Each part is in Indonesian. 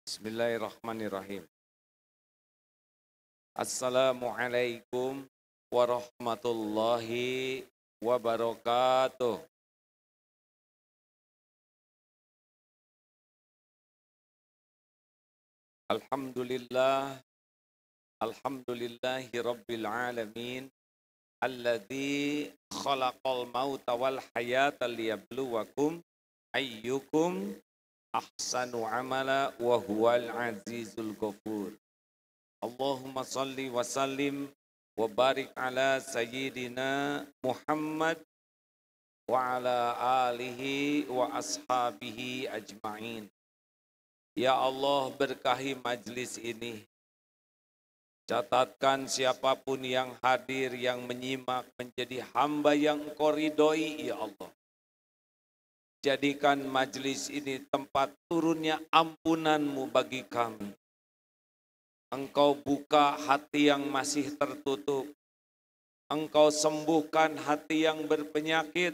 Bismillahirrahmanirrahim. Assalamualaikum warahmatullahi wabarakatuh. Alhamdulillah, alhamdulillahi rabbil alamin. Alladzi khalaqal mauta wal hayata liyabluwakum ayyukum ahsanu amala wa huwal azizul ghafur. Allahumma salli wa sallim wa barik ala sayyidina Muhammad wa ala alihi wa ashabihi ajma'in. Ya Allah, berkahi majlis ini. Catatkan siapapun yang hadir, yang menyimak menjadi hamba yang Engkau ridhoi, ya Allah. Jadikan majlis ini tempat turunnya ampunan-Mu bagi kami. Engkau buka hati yang masih tertutup. Engkau sembuhkan hati yang berpenyakit.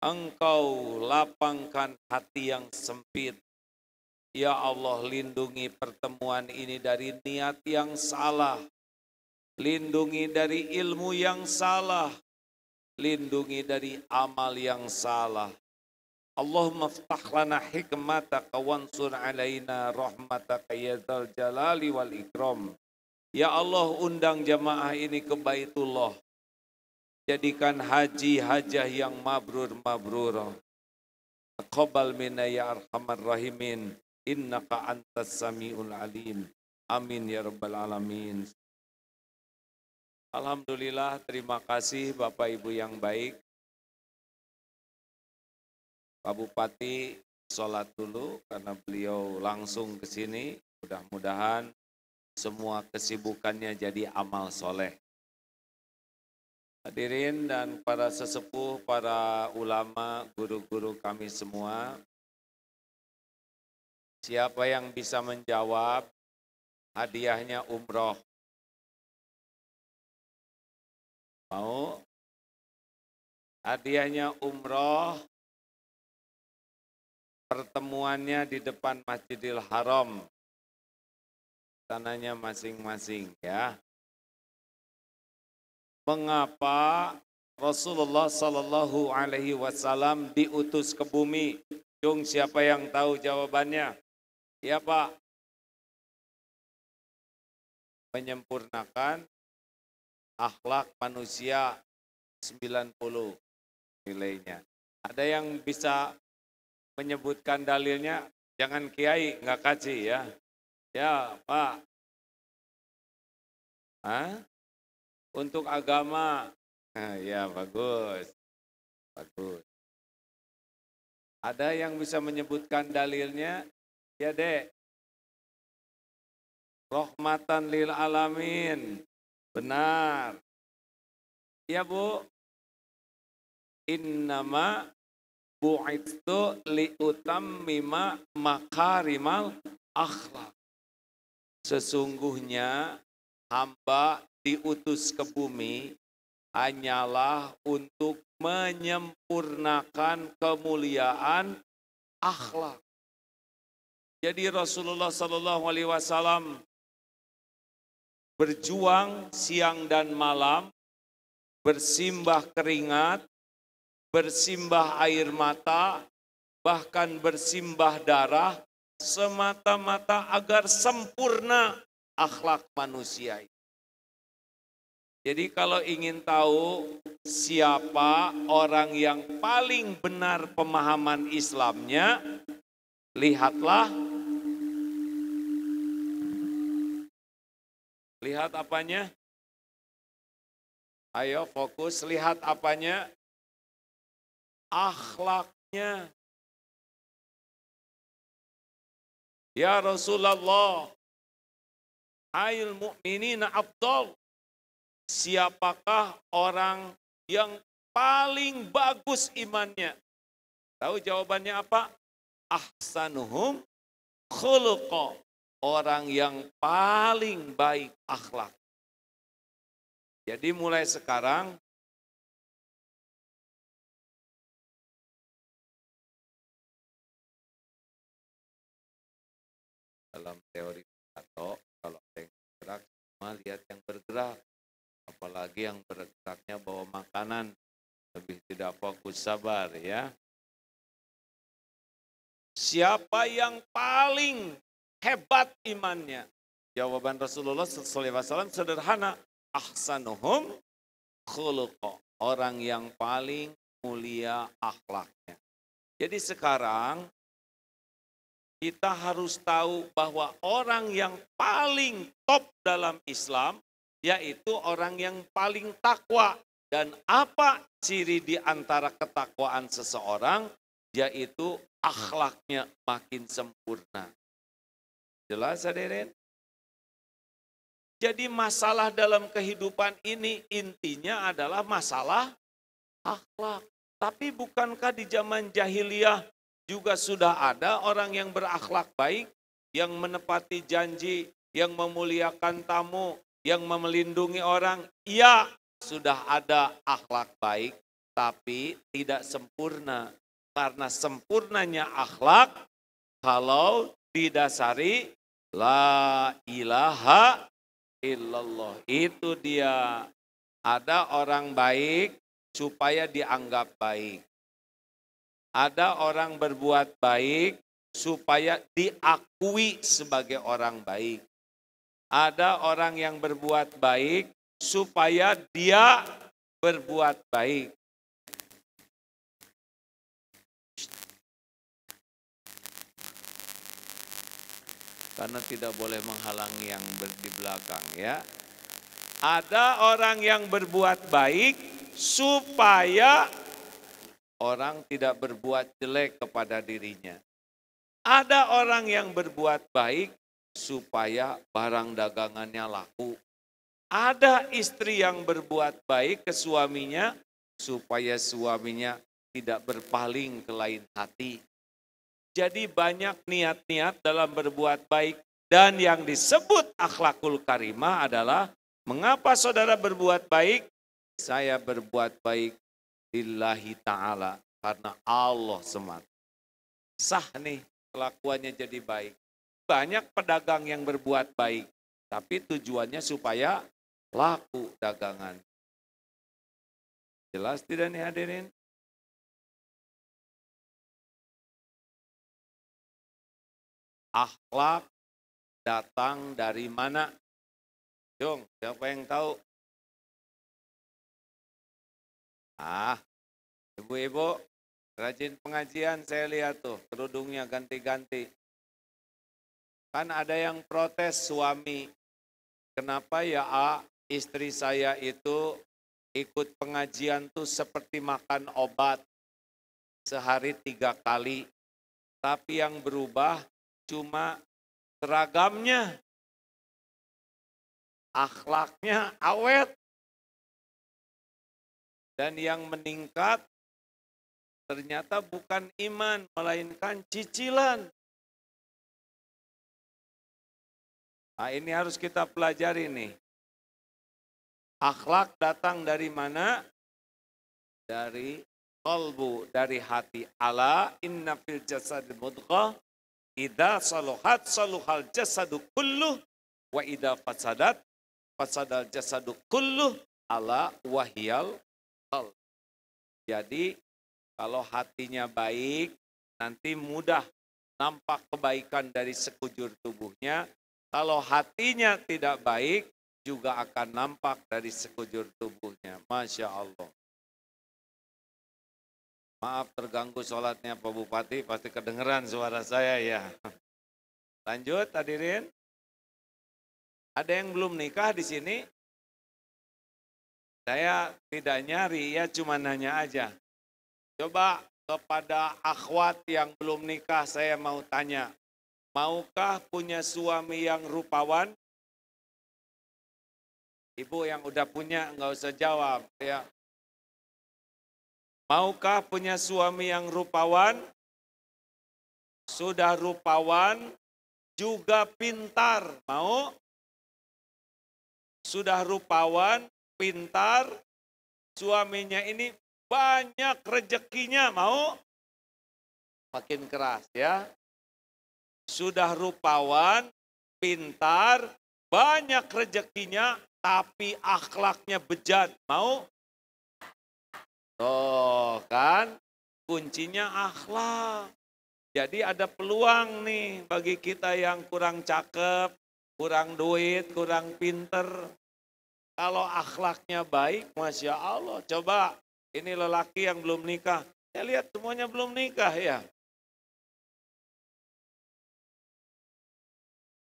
Engkau lapangkan hati yang sempit. Ya Allah, lindungi pertemuan ini dari niat yang salah. Lindungi dari ilmu yang salah. Lindungi dari amal yang salah. Allahumma ftah lana hikmataka wansur alaina rahmataka ya dzal jalali wal ikram. Ya Allah, undang jamaah ini ke Baitullah. Jadikan haji hajah yang mabrur. Taqabbal minna ya arhamar rahimin. Innaka antas samiul alim. Amin ya rabbal alamin. Alhamdulillah, terima kasih Bapak Ibu yang baik. Pak Bupati sholat dulu karena beliau langsung ke sini. Mudah-mudahan semua kesibukannya jadi amal soleh. Hadirin dan para sesepuh, para ulama, guru-guru kami semua. Siapa yang bisa menjawab hadiahnya umroh? Mau? Hadiahnya umroh, pertemuannya di depan Masjidil Haram. Tanahnya masing-masing ya. Mengapa Rasulullah Sallallahu Alaihi Wasallam diutus ke bumi? Jung, siapa yang tahu jawabannya? Ya Pak. Menyempurnakan akhlak manusia 90 nilainya. Ada yang bisa menyebutkan dalilnya? Jangan kiai, nggak kaji ya. Ya Pak. Hah? Untuk agama. Ya bagus. Bagus. Ada yang bisa menyebutkan dalilnya? Ya Dek. Rahmatan lil alamin. Benar. Ya Bu. Innama bu'itsu liutammima makarimal akhlak. Sesungguhnya hamba diutus ke bumi hanyalah untuk menyempurnakan kemuliaan akhlak. Jadi Rasulullah Sallallahu Alaihi Wasallam berjuang siang dan malam, bersimbah keringat, bersimbah air mata, bahkan bersimbah darah, semata-mata agar sempurna akhlak manusia. Jadi kalau ingin tahu siapa orang yang paling benar pemahaman Islamnya, lihatlah. Lihat apanya? Ayo fokus, lihat apanya? Akhlaknya. Ya Rasulullah, ayul mu'minina afdal. Siapakah orang yang paling bagus imannya? Tahu jawabannya apa? Ahsanuhum khuluqa. Orang yang paling baik akhlak. Jadi mulai sekarang lihat yang bergerak. Apalagi yang bergeraknya bawa makanan, lebih tidak fokus, sabar ya. Siapa yang paling hebat imannya? Jawaban Rasulullah SAW sederhana, ahsanuhum khuluqa, orang yang paling mulia akhlaknya. Jadi sekarang kita harus tahu bahwa orang yang paling top dalam Islam yaitu orang yang paling takwa. Dan apa ciri di antara ketakwaan seseorang? Yaitu akhlaknya makin sempurna. Jelas hadirin? Jadi masalah dalam kehidupan ini intinya adalah masalah akhlak. Tapi bukankah di zaman jahiliyah juga sudah ada orang yang berakhlak baik, yang menepati janji, yang memuliakan tamu, yang melindungi orang? Iya, sudah ada akhlak baik, tapi tidak sempurna. Karena sempurnanya akhlak kalau didasari la ilaha illallah. Itu dia. Ada orang baik supaya dianggap baik. Ada orang berbuat baik supaya diakui sebagai orang baik. Ada orang yang berbuat baik supaya dia berbuat baik. Karena tidak boleh menghalangi yang di belakang ya. Ada orang yang berbuat baik supaya orang tidak berbuat jelek kepada dirinya. Ada orang yang berbuat baik supaya barang dagangannya laku. Ada istri yang berbuat baik ke suaminya supaya suaminya tidak berpaling ke lain hati. Jadi banyak niat-niat dalam berbuat baik. Dan yang disebut akhlakul karimah adalah mengapa saudara berbuat baik? Saya berbuat baik lillahi ta'ala, karena Allah semata. Sah nih kelakuannya jadi baik. Banyak pedagang yang berbuat baik, tapi tujuannya supaya laku dagangan. Jelas tidak nih hadirin? Akhlak datang dari mana? Jong, siapa yang tahu? Ibu-ibu, rajin pengajian saya lihat tuh, kerudungnya ganti-ganti. Kan ada yang protes suami, kenapa ya istri saya itu ikut pengajian tuh seperti makan obat sehari 3 kali. Tapi yang berubah cuma seragamnya, akhlaknya awet. Dan yang meningkat ternyata bukan iman, melainkan cicilan. Nah, ini harus kita pelajari nih. Akhlak datang dari mana? Dari qalbu, dari hati. Ala inna fil jasad mudghah, idza saluhat saluhal jasadu kulluh, wa idza fasadat fasadal jasadu kulluh, ala wahyal qalb. Jadi kalau hatinya baik, nanti mudah nampak kebaikan dari sekujur tubuhnya. Kalau hatinya tidak baik, juga akan nampak dari sekujur tubuhnya. Masya Allah. Maaf terganggu sholatnya Pak Bupati, pasti kedengeran suara saya ya. Lanjut hadirin. Ada yang belum nikah di sini? Saya tidak nyari, ya cuma nanya aja. Coba kepada akhwat yang belum nikah saya mau tanya. Maukah punya suami yang rupawan? Ibu yang udah punya nggak usah jawab ya. Maukah punya suami yang rupawan? Sudah rupawan, juga pintar. Mau? Sudah rupawan, pintar, suaminya ini banyak rezekinya. Mau? Makin keras ya. Sudah rupawan, pintar, banyak rezekinya, tapi akhlaknya bejat. Mau? Tuh kan, kuncinya akhlak. Jadi ada peluang nih bagi kita yang kurang cakep, kurang duit, kurang pinter. Kalau akhlaknya baik, Masya Allah. Coba, ini lelaki yang belum nikah. Saya lihat semuanya belum nikah ya.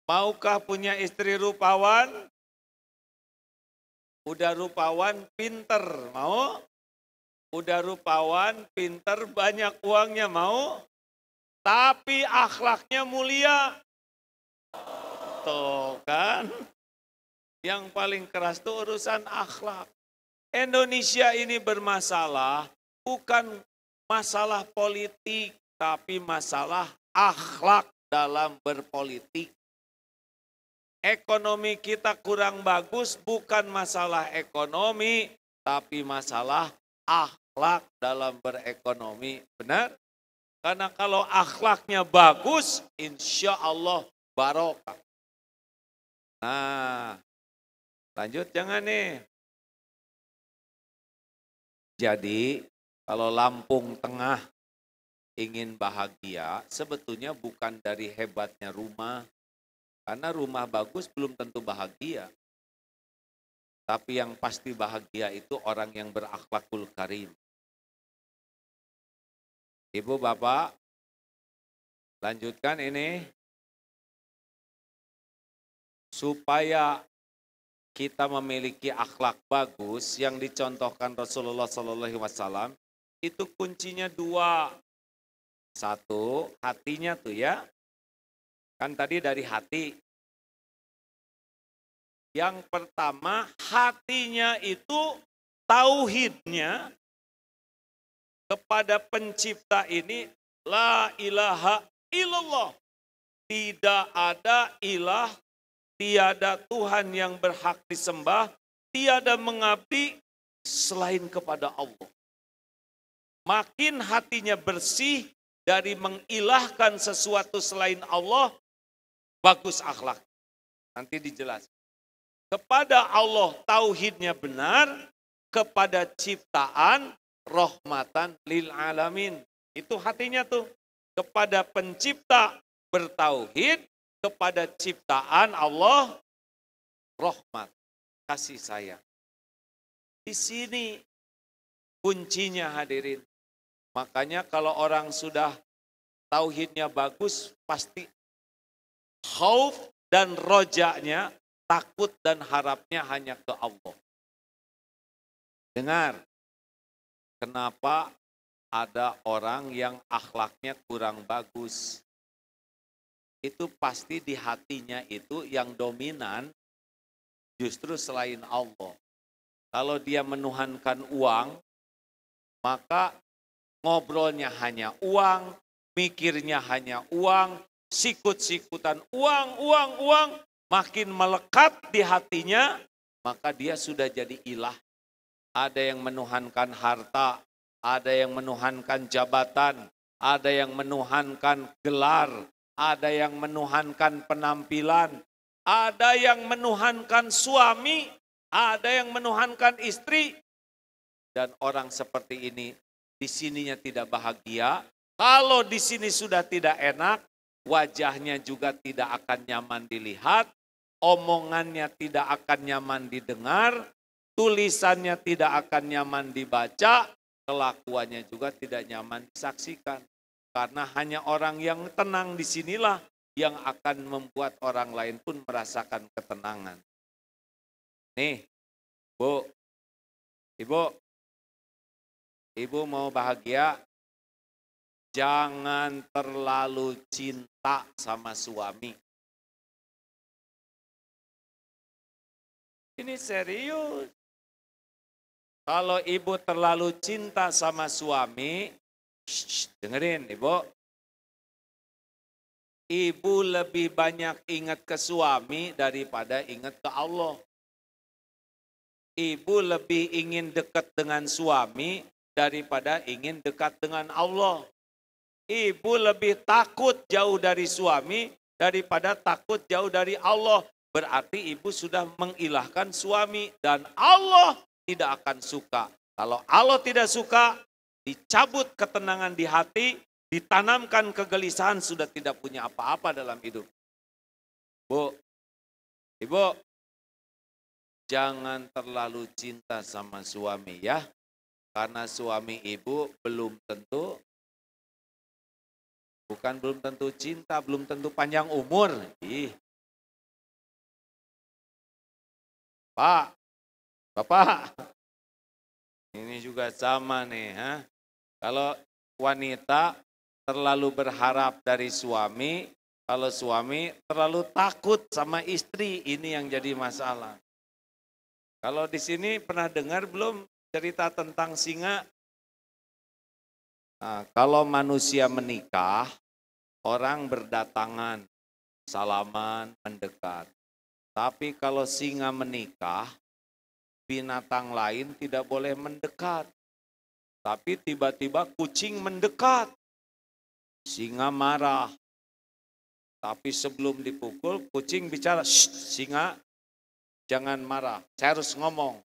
Maukah punya istri rupawan? Udah rupawan, pinter. Mau? Udah rupawan, pinter, banyak uangnya. Mau? Tapi akhlaknya mulia. Tuh kan. Yang paling keras itu urusan akhlak. Indonesia ini bermasalah, bukan masalah politik, tapi masalah akhlak dalam berpolitik. Ekonomi kita kurang bagus, bukan masalah ekonomi, tapi masalah akhlak dalam berekonomi. Benar? Karena kalau akhlaknya bagus, insya Allah barokah. Nah, lanjut jangan nih. Jadi, kalau Lampung Tengah ingin bahagia, sebetulnya bukan dari hebatnya rumah. Karena rumah bagus belum tentu bahagia. Tapi yang pasti bahagia itu orang yang berakhlakul karim. Ibu, Bapak, lanjutkan ini. Supaya kita memiliki akhlak bagus yang dicontohkan Rasulullah SAW, itu kuncinya dua. Satu, hatinya tuh ya. Kan tadi dari hati. Yang pertama, hatinya itu tauhidnya kepada pencipta ini, la ilaha illallah. Tidak ada ilah, tiada Tuhan yang berhak disembah, tiada mengabdi selain kepada Allah. Makin hatinya bersih dari mengilahkan sesuatu selain Allah, bagus akhlak. Nanti dijelaskan. Kepada Allah tauhidnya benar, kepada ciptaan rahmatan lil alamin. Itu hatinya tuh. Kepada pencipta bertauhid, kepada ciptaan Allah rahmat, kasih sayang. Di sini kuncinya hadirin. Makanya kalau orang sudah tauhidnya bagus, pasti khauf dan rojanya, takut dan harapnya hanya ke Allah. Dengar, kenapa ada orang yang akhlaknya kurang bagus? Itu pasti di hatinya itu yang dominan justru selain Allah. Kalau dia menuhankan uang, maka ngobrolnya hanya uang, mikirnya hanya uang, sikut-sikutan uang, makin melekat di hatinya, maka dia sudah jadi ilah. Ada yang menuhankan harta, ada yang menuhankan jabatan, ada yang menuhankan gelar, ada yang menuhankan penampilan, ada yang menuhankan suami, ada yang menuhankan istri. Dan orang seperti ini di sininya tidak bahagia. Kalau di sini sudah tidak enak, wajahnya juga tidak akan nyaman dilihat, omongannya tidak akan nyaman didengar, tulisannya tidak akan nyaman dibaca, kelakuannya juga tidak nyaman disaksikan. Karena hanya orang yang tenang di sinilah yang akan membuat orang lain pun merasakan ketenangan. Nih, Bu, Ibu mau bahagia, jangan terlalu cinta sama suami. Ini serius. Kalau ibu terlalu cinta sama suami, dengerin Ibu. Ibu lebih banyak ingat ke suami daripada ingat ke Allah. Ibu lebih ingin dekat dengan suami daripada ingin dekat dengan Allah. Ibu lebih takut jauh dari suami daripada takut jauh dari Allah. berarti ibu sudah mengilahkan suami. Dan Allah tidak akan suka. Kalau Allah tidak suka, dicabut ketenangan di hati, ditanamkan kegelisahan, sudah tidak punya apa-apa dalam hidup. Bu, ibu, jangan terlalu cinta sama suami ya. Karena suami ibu belum tentu, bukan belum tentu cinta, belum tentu panjang umur. Pak, Bapak, ini juga sama nih. Kalau wanita terlalu berharap dari suami, kalau suami terlalu takut sama istri, ini yang jadi masalah. Kalau di sini pernah dengar belum cerita tentang singa? Nah, kalau manusia menikah, orang berdatangan, salaman, mendekat. Tapi kalau singa menikah, binatang lain tidak boleh mendekat. Tapi tiba-tiba kucing mendekat. Singa marah. Tapi sebelum dipukul, kucing bicara, singa jangan marah, saya harus ngomong.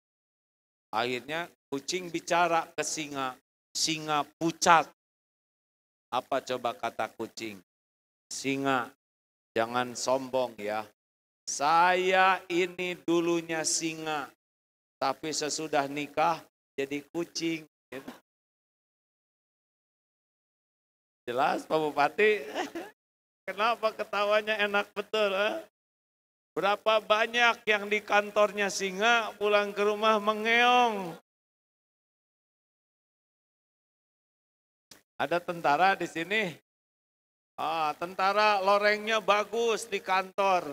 Akhirnya kucing bicara ke singa, singa pucat. Apa coba kata kucing? Singa, jangan sombong ya. Saya ini dulunya singa, tapi sesudah nikah jadi kucing. Jelas Pak Bupati? Kenapa ketawanya enak betul? Berapa banyak yang di kantornya singa pulang ke rumah mengeong. Ada tentara di sini. Tentara lorengnya bagus di kantor.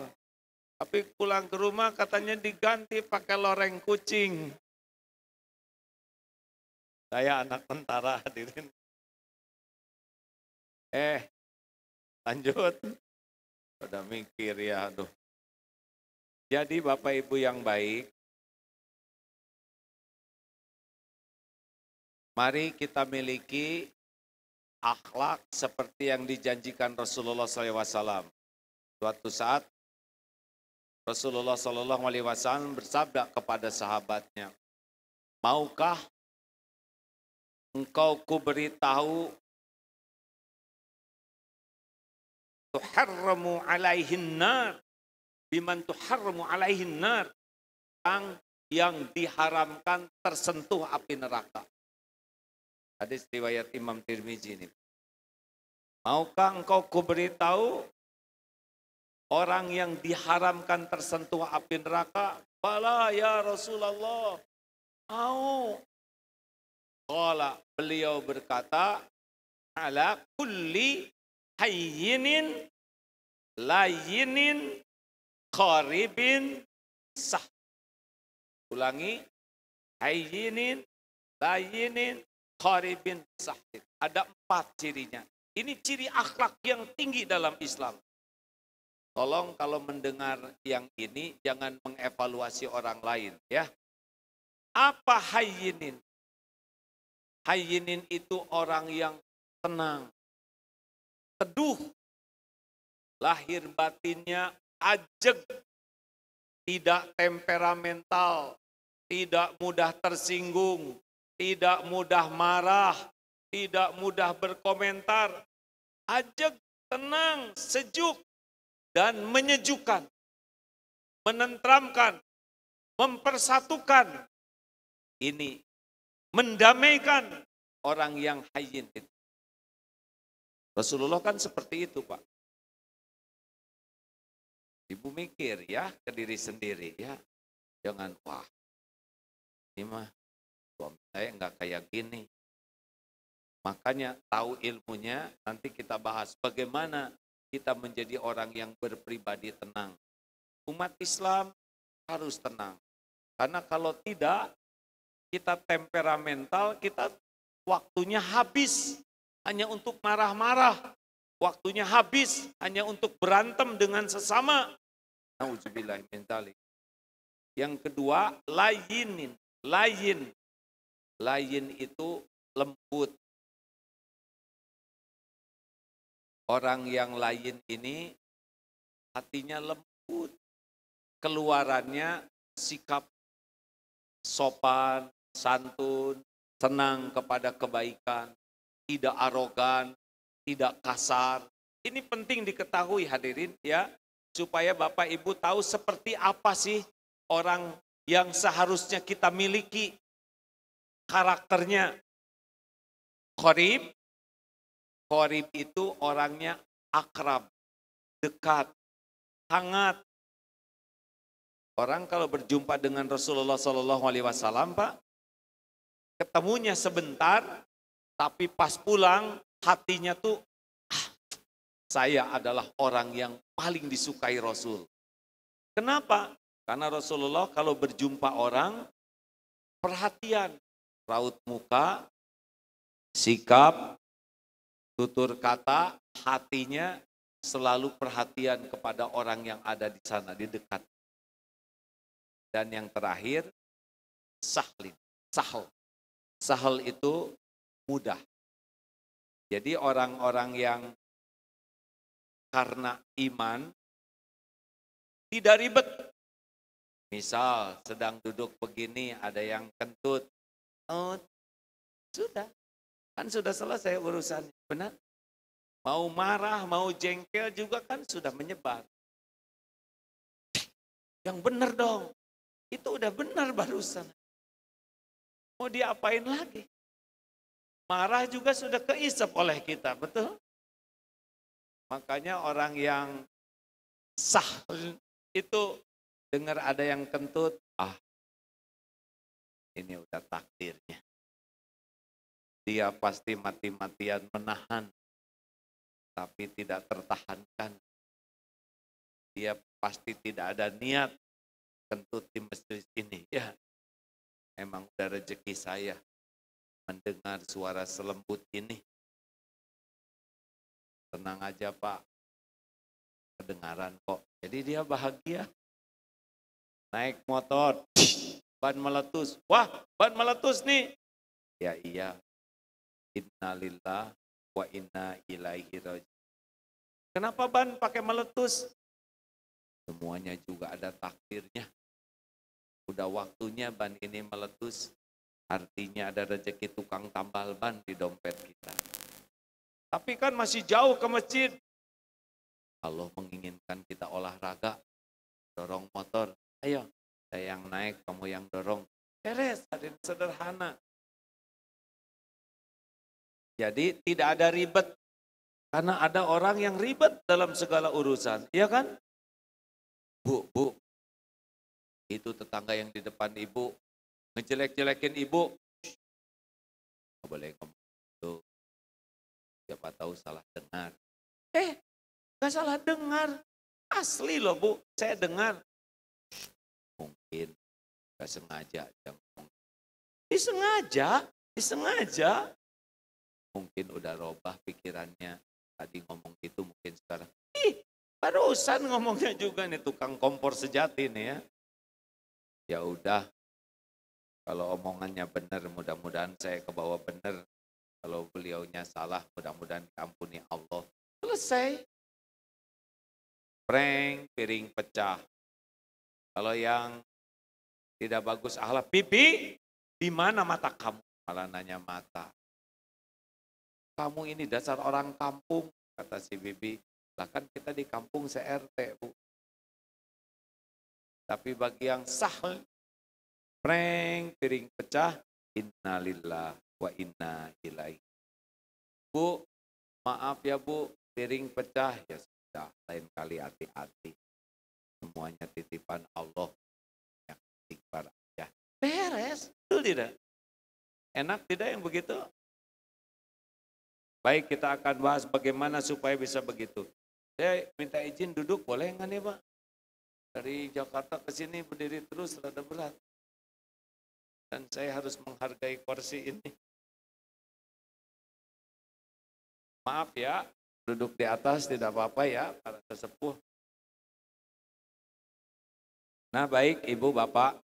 Tapi pulang ke rumah katanya diganti pakai loreng kucing. Saya anak tentara hadirin. Lanjut. Udah mikir ya, aduh. Jadi Bapak Ibu yang baik, mari kita miliki akhlak seperti yang dijanjikan Rasulullah SAW. Suatu saat Rasulullah SAW bersabda kepada sahabatnya, maukah engkau kuberitahu tuharramu alaihin nar biman tuharramu alaihin nar, yang diharamkan tersentuh api neraka. Hadis riwayat Imam Tirmizi ini. Maukah engkau kuberitahu orang yang diharamkan tersentuh api neraka? Bala ya Rasulullah. Mau. Qala, beliau berkata, ala kulli hayyinin layinin qaribin sah. Ulangi, hayyinin layinin qaribin sah. Ada 4 cirinya. Ini ciri akhlak yang tinggi dalam Islam. Tolong kalau mendengar yang ini jangan mengevaluasi orang lain ya. Apa hayyinin? Hayyinin itu orang yang tenang, teduh, lahir batinnya ajeg, tidak temperamental, tidak mudah tersinggung, tidak mudah marah, tidak mudah berkomentar, ajeg, tenang, sejuk, dan menyejukkan, menenteramkan, mempersatukan. Ini mendamaikan orang yang hayyin itu. Rasulullah kan seperti itu Pak. Ibu mikir ya ke diri sendiri ya. Jangan, wah ini mah suami saya enggak kayak gini. Makanya tahu ilmunya, nanti kita bahas bagaimana kita menjadi orang yang berpribadi tenang. Umat Islam harus tenang. Karena kalau tidak, kita temperamental, kita waktunya habis hanya untuk marah-marah. Waktunya habis hanya untuk berantem dengan sesama. Nauzubillah min dzalik. Yang kedua, layinin. Layin itu lembut. Orang yang layin ini hatinya lembut. keluarannya sikap sopan, santun, senang kepada kebaikan, tidak arogan, tidak kasar. Ini penting diketahui hadirin ya, supaya Bapak Ibu tahu seperti apa sih orang yang seharusnya kita miliki karakternya. Qorib itu orangnya akrab, dekat, hangat. Orang kalau berjumpa dengan Rasulullah SAW, Pak, ketemunya sebentar, tapi pas pulang hatinya tuh, saya adalah orang yang paling disukai Rasul. Kenapa? Karena Rasulullah kalau berjumpa orang, perhatian, raut muka, sikap, tutur kata, hatinya selalu perhatian kepada orang yang ada di sana, di dekat. Dan yang terakhir, sahlin, sahal. Sahal itu mudah. Jadi orang-orang yang karena iman tidak ribet. Misal sedang duduk begini ada yang kentut. Oh, sudah. Kan sudah selesai urusan. Benar? Mau marah, mau jengkel juga kan sudah menyebar. Yang benar dong. Itu udah benar barusan. Mau diapain lagi? Marah juga sudah keisap oleh kita, betul? Makanya orang yang sah itu dengar ada yang kentut, ini udah takdirnya. Dia pasti mati-matian menahan, tapi tidak tertahankan. Dia pasti tidak ada niat kentut di masjid ini. Ya, emang udah rezeki saya mendengar suara selembut ini. Tenang aja Pak, kedengaran kok. Jadi dia bahagia. Naik motor, ban meletus. Wah, ban meletus nih. Ya iya, innalillah wa inna ilaihi raji'un. Kenapa ban pakai meletus? Semuanya juga ada takdirnya. Udah waktunya ban ini meletus. Artinya ada rezeki tukang tambal ban di dompet kita. Tapi kan masih jauh ke masjid. Allah menginginkan kita olahraga, dorong motor. Ayo, saya yang naik, kamu yang dorong. Beres, hadirin sederhana. Jadi tidak ada ribet. Karena ada orang yang ribet dalam segala urusan. Iya kan? Bu, itu tetangga yang di depan ibu, ngejelek-jelekin ibu. Nggak boleh ngomong itu. Siapa tahu salah dengar. Gak salah dengar. Asli loh Bu, saya dengar. Mungkin gak sengaja. Disengaja. Mungkin udah robah pikirannya. Tadi ngomong gitu mungkin sekarang. Barusan ngomongnya juga nih tukang kompor sejati nih ya. Ya udah, kalau omongannya benar mudah-mudahan saya kebawa benar. Kalau beliaunya salah mudah-mudahan diampuni Allah. Selesai. Prank, piring pecah. Kalau yang tidak bagus akhlak, pipi, di mana mata kamu? Malah nanya mata. Kamu ini dasar orang kampung, kata si bibi. Lah kan kita di kampung se-RT, Bu. Tapi bagi yang sah, prank, piring pecah, innalillah wa inna ilaihi. Bu, maaf ya Bu, piring pecah, ya sudah, lain kali hati-hati. Semuanya titipan Allah. Yang istighfar aja. Beres, betul tidak? Enak tidak yang begitu? Baik, kita akan bahas bagaimana supaya bisa begitu. Saya minta izin duduk, boleh nggak nih Pak? Dari Jakarta ke sini berdiri terus rada berat. Dan saya harus menghargai kursi ini. Maaf ya, duduk di atas tidak apa-apa ya, para sesepuh. Nah baik Ibu Bapak,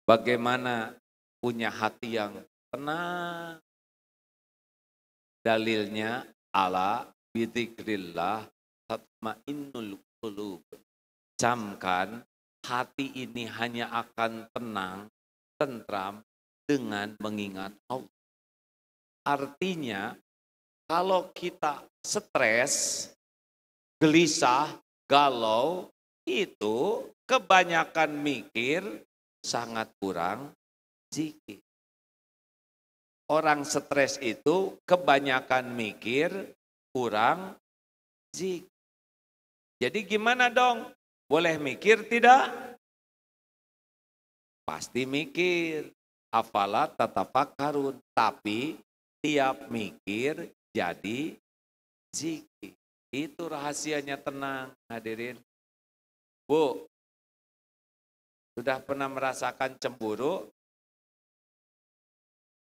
bagaimana punya hati yang tenang? Dalilnya ala bidzikrillah tatmainnul qulub. Camkan hati ini hanya akan tenang, tentram dengan mengingat Allah. Artinya kalau kita stres, gelisah, galau, itu kebanyakan mikir, sangat kurang zikir. Orang stres itu kebanyakan mikir, kurang zikir. Jadi gimana dong? Boleh mikir tidak? Pasti mikir. Afala tatafakkarun. Tapi tiap mikir jadi zikir. Itu rahasianya tenang, hadirin. Bu, sudah pernah merasakan cemburu?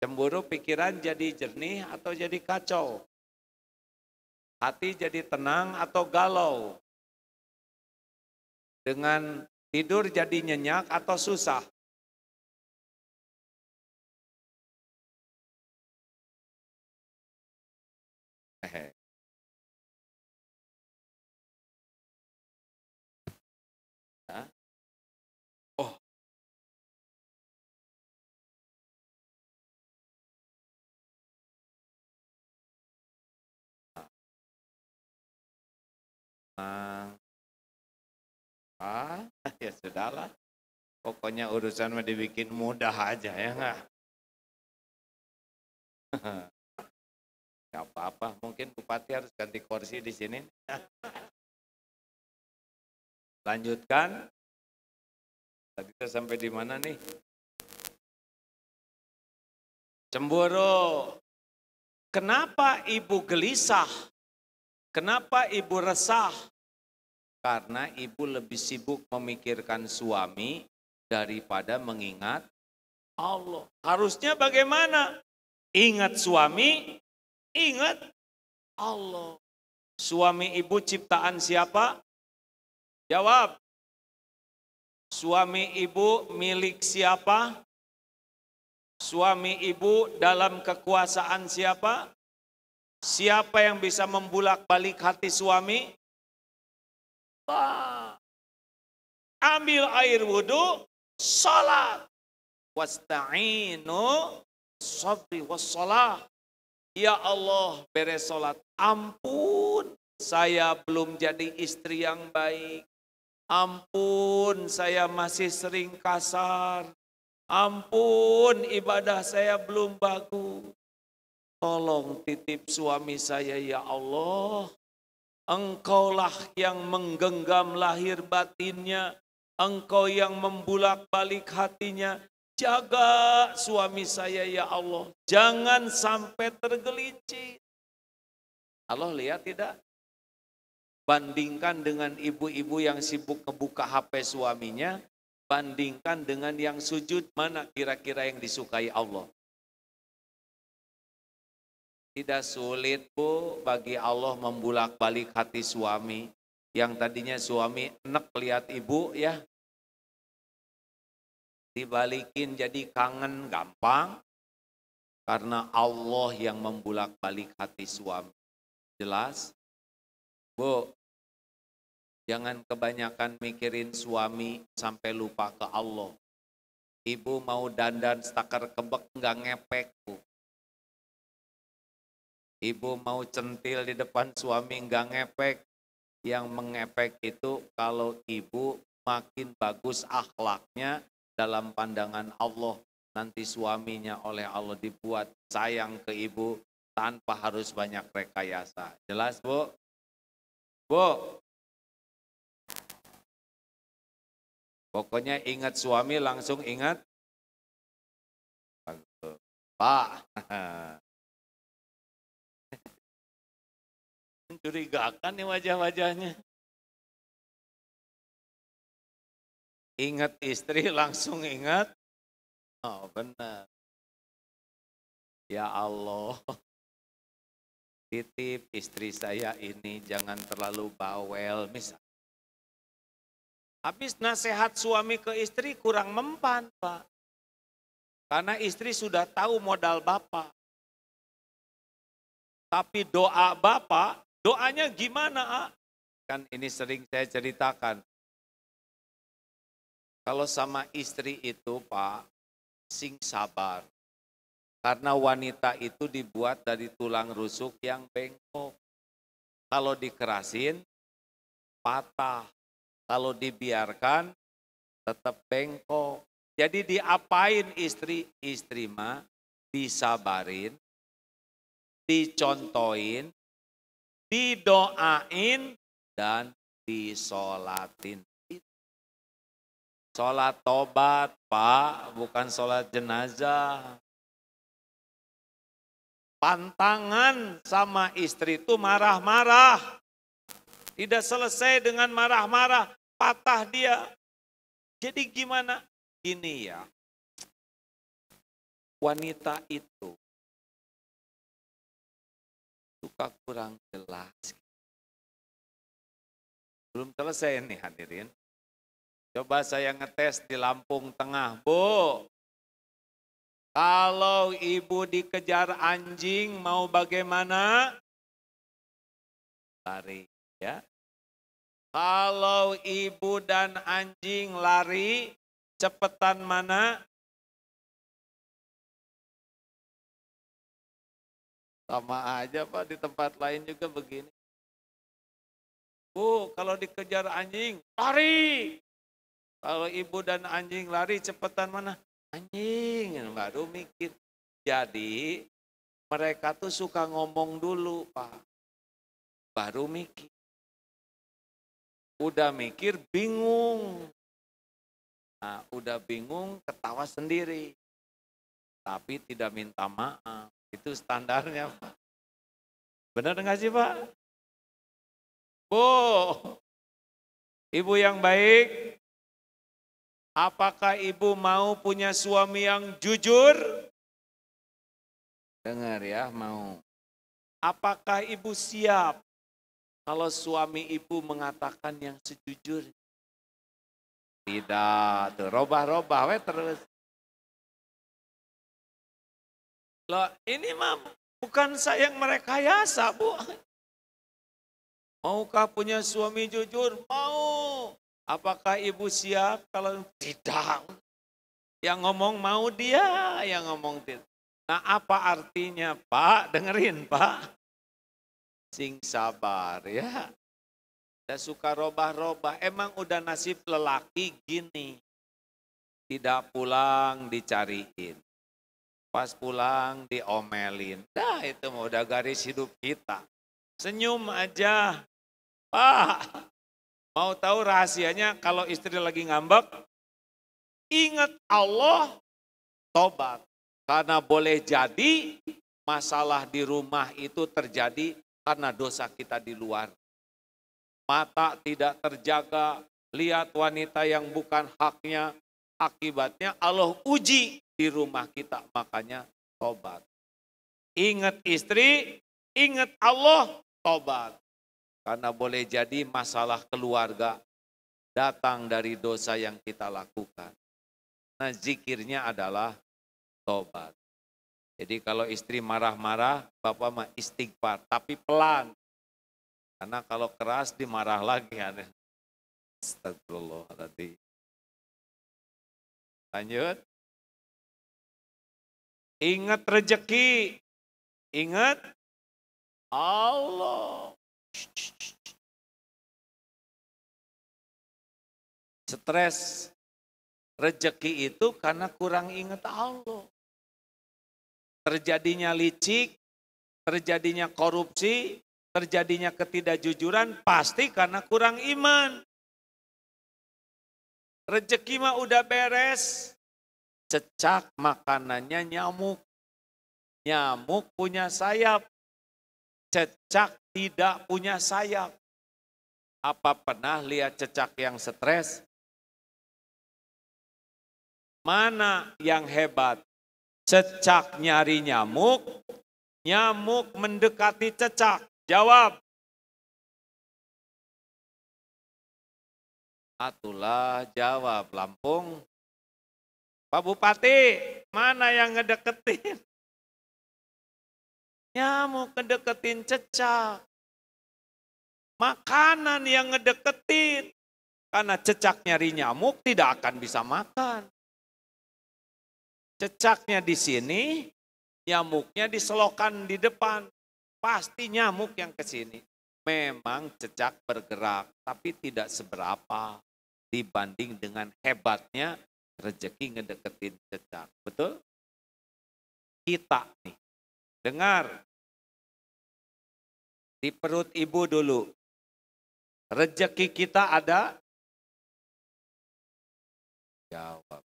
Cemburu pikiran jadi jernih atau jadi kacau? Hati jadi tenang atau galau? Dengan tidur jadi nyenyak atau susah? Oh, ya sudahlah. Pokoknya urusan mah dibikin mudah aja ya enggak? Gak apa-apa, mungkin Bupati harus ganti kursi di sini. Lanjutkan. Tadi kita sampai di mana nih? Cemburu. Kenapa ibu gelisah? Kenapa ibu resah? Karena ibu lebih sibuk memikirkan suami daripada mengingat Allah. Harusnya bagaimana? Ingat suami, ingat Allah. Suami ibu ciptaan siapa? Jawab. Suami ibu milik siapa? Suami ibu dalam kekuasaan siapa? Siapa yang bisa membulak-balik hati suami? Ambil air wudhu, salat. Wasta'inu sabri wassalah. Ya Allah, beres salat. Ampun, saya belum jadi istri yang baik. Ampun, saya masih sering kasar. Ampun, ibadah saya belum bagus. Tolong titip suami saya ya Allah. Engkaulah yang menggenggam lahir batinnya. Engkau yang membulak-balik hatinya. Jaga suami saya ya Allah. Jangan sampai tergelincir. Allah lihat tidak? Bandingkan dengan ibu-ibu yang sibuk ngebuka HP suaminya. Bandingkan dengan yang sujud, mana kira-kira yang disukai Allah? Tidak sulit Bu bagi Allah membulak-balik hati suami. Yang tadinya suami enek lihat ibu ya. Dibalikin jadi kangen gampang. Karena Allah yang membulak-balik hati suami. Jelas? Bu, jangan kebanyakan mikirin suami sampai lupa ke Allah. Ibu mau dandan stakar kebek enggak ngepek Bu. Ibu mau centil di depan suami enggak ngepek. Yang mengepek itu kalau ibu makin bagus akhlaknya dalam pandangan Allah. Nanti suaminya oleh Allah dibuat sayang ke ibu tanpa harus banyak rekayasa. Jelas Bu? Bu? Pokoknya ingat suami langsung ingat Pak. Mencurigakan nih wajah-wajahnya. Ingat istri langsung ingat. Oh benar. Ya Allah. Titip istri saya ini jangan terlalu bawel misal. Habis nasihat suami ke istri kurang mempan, Pak. Karena istri sudah tahu modal bapak. Tapi doa bapak, doanya gimana? Kan ini sering saya ceritakan. Kalau sama istri itu Pak, sing sabar. Karena wanita itu dibuat dari tulang rusuk yang bengkok. Kalau dikerasin, patah. Kalau dibiarkan, tetap bengkok. Jadi diapain istri? Istri mah disabarin, dicontohin, didoain, dan disolatin. Sholat tobat Pak, bukan sholat jenazah. Pantangan sama istri itu marah-marah. Tidak selesai dengan marah-marah, patah dia. Jadi gimana? Gini ya, wanita itu suka kurang jelas. Belum selesai nih hadirin. Coba saya ngetes di Lampung Tengah, Bu. Kalau ibu dikejar anjing mau bagaimana? Lari, ya. Kalau ibu dan anjing lari, cepetan mana? Sama aja Pak, di tempat lain juga begini. Bu, kalau dikejar anjing, lari. Kalau ibu dan anjing lari, cepetan mana? Anjing, baru mikir. Jadi mereka tuh suka ngomong dulu Pak, baru mikir. Udah mikir bingung. Nah, udah bingung ketawa sendiri. Tapi tidak minta maaf. Itu standarnya Pak. Benar enggak sih Pak? Bu, ibu yang baik, apakah ibu mau punya suami yang jujur? Dengar ya, mau. Apakah ibu siap kalau suami ibu mengatakan yang sejujurnya? Tidak, tuh robah-robah we terus. Loh, ini mah bukan saya yang merekayasa, Bu. Maukah punya suami jujur? Mau. Apakah ibu siap? Kalau tidak, yang ngomong mau dia, yang ngomong tidak. Nah, apa artinya Pak? Dengerin Pak. Sing sabar ya. Saya suka robah-robah. Emang udah nasib lelaki gini. Tidak pulang dicariin. Pas pulang diomelin. Dah itu mau udah garis hidup kita. Senyum aja. Pak, mau tahu rahasianya kalau istri lagi ngambek? Ingat Allah, tobat. Karena boleh jadi masalah di rumah itu terjadi karena dosa kita di luar. Mata tidak terjaga, lihat wanita yang bukan haknya, akibatnya Allah uji di rumah kita, makanya tobat. Ingat istri, ingat Allah, tobat. Karena boleh jadi masalah keluarga datang dari dosa yang kita lakukan. Nah, zikirnya adalah tobat. Jadi kalau istri marah-marah, Bapak mah istighfar, tapi pelan. Karena kalau keras dimarah lagi. Astagfirullahaladzim. Lanjut. Ingat rejeki. Ingat Allah. Stres rejeki itu karena kurang ingat Allah. Terjadinya licik, terjadinya korupsi, terjadinya ketidakjujuran pasti karena kurang iman. Rejeki mah udah beres, cecak makanannya nyamuk. Nyamuk punya sayap, cecak tidak punya sayap. Apa pernah lihat cecak yang stres? Mana yang hebat? Cecak nyari nyamuk, nyamuk mendekati cecak. Jawab. Atulah jawab Lampung. Pak Bupati, mana yang ngedeketin? Nyamuk ngedeketin cecak. Makanan yang ngedeketin. Karena cecak nyari nyamuk tidak akan bisa makan. Cecaknya di sini, nyamuknya diselokan di depan. Pasti nyamuk yang ke sini. Memang cecak bergerak, tapi tidak seberapa dibanding dengan hebatnya rezeki ngedeketin cecak. Betul? Kita nih, dengar. Di perut ibu dulu. Rezeki kita ada? Jawab.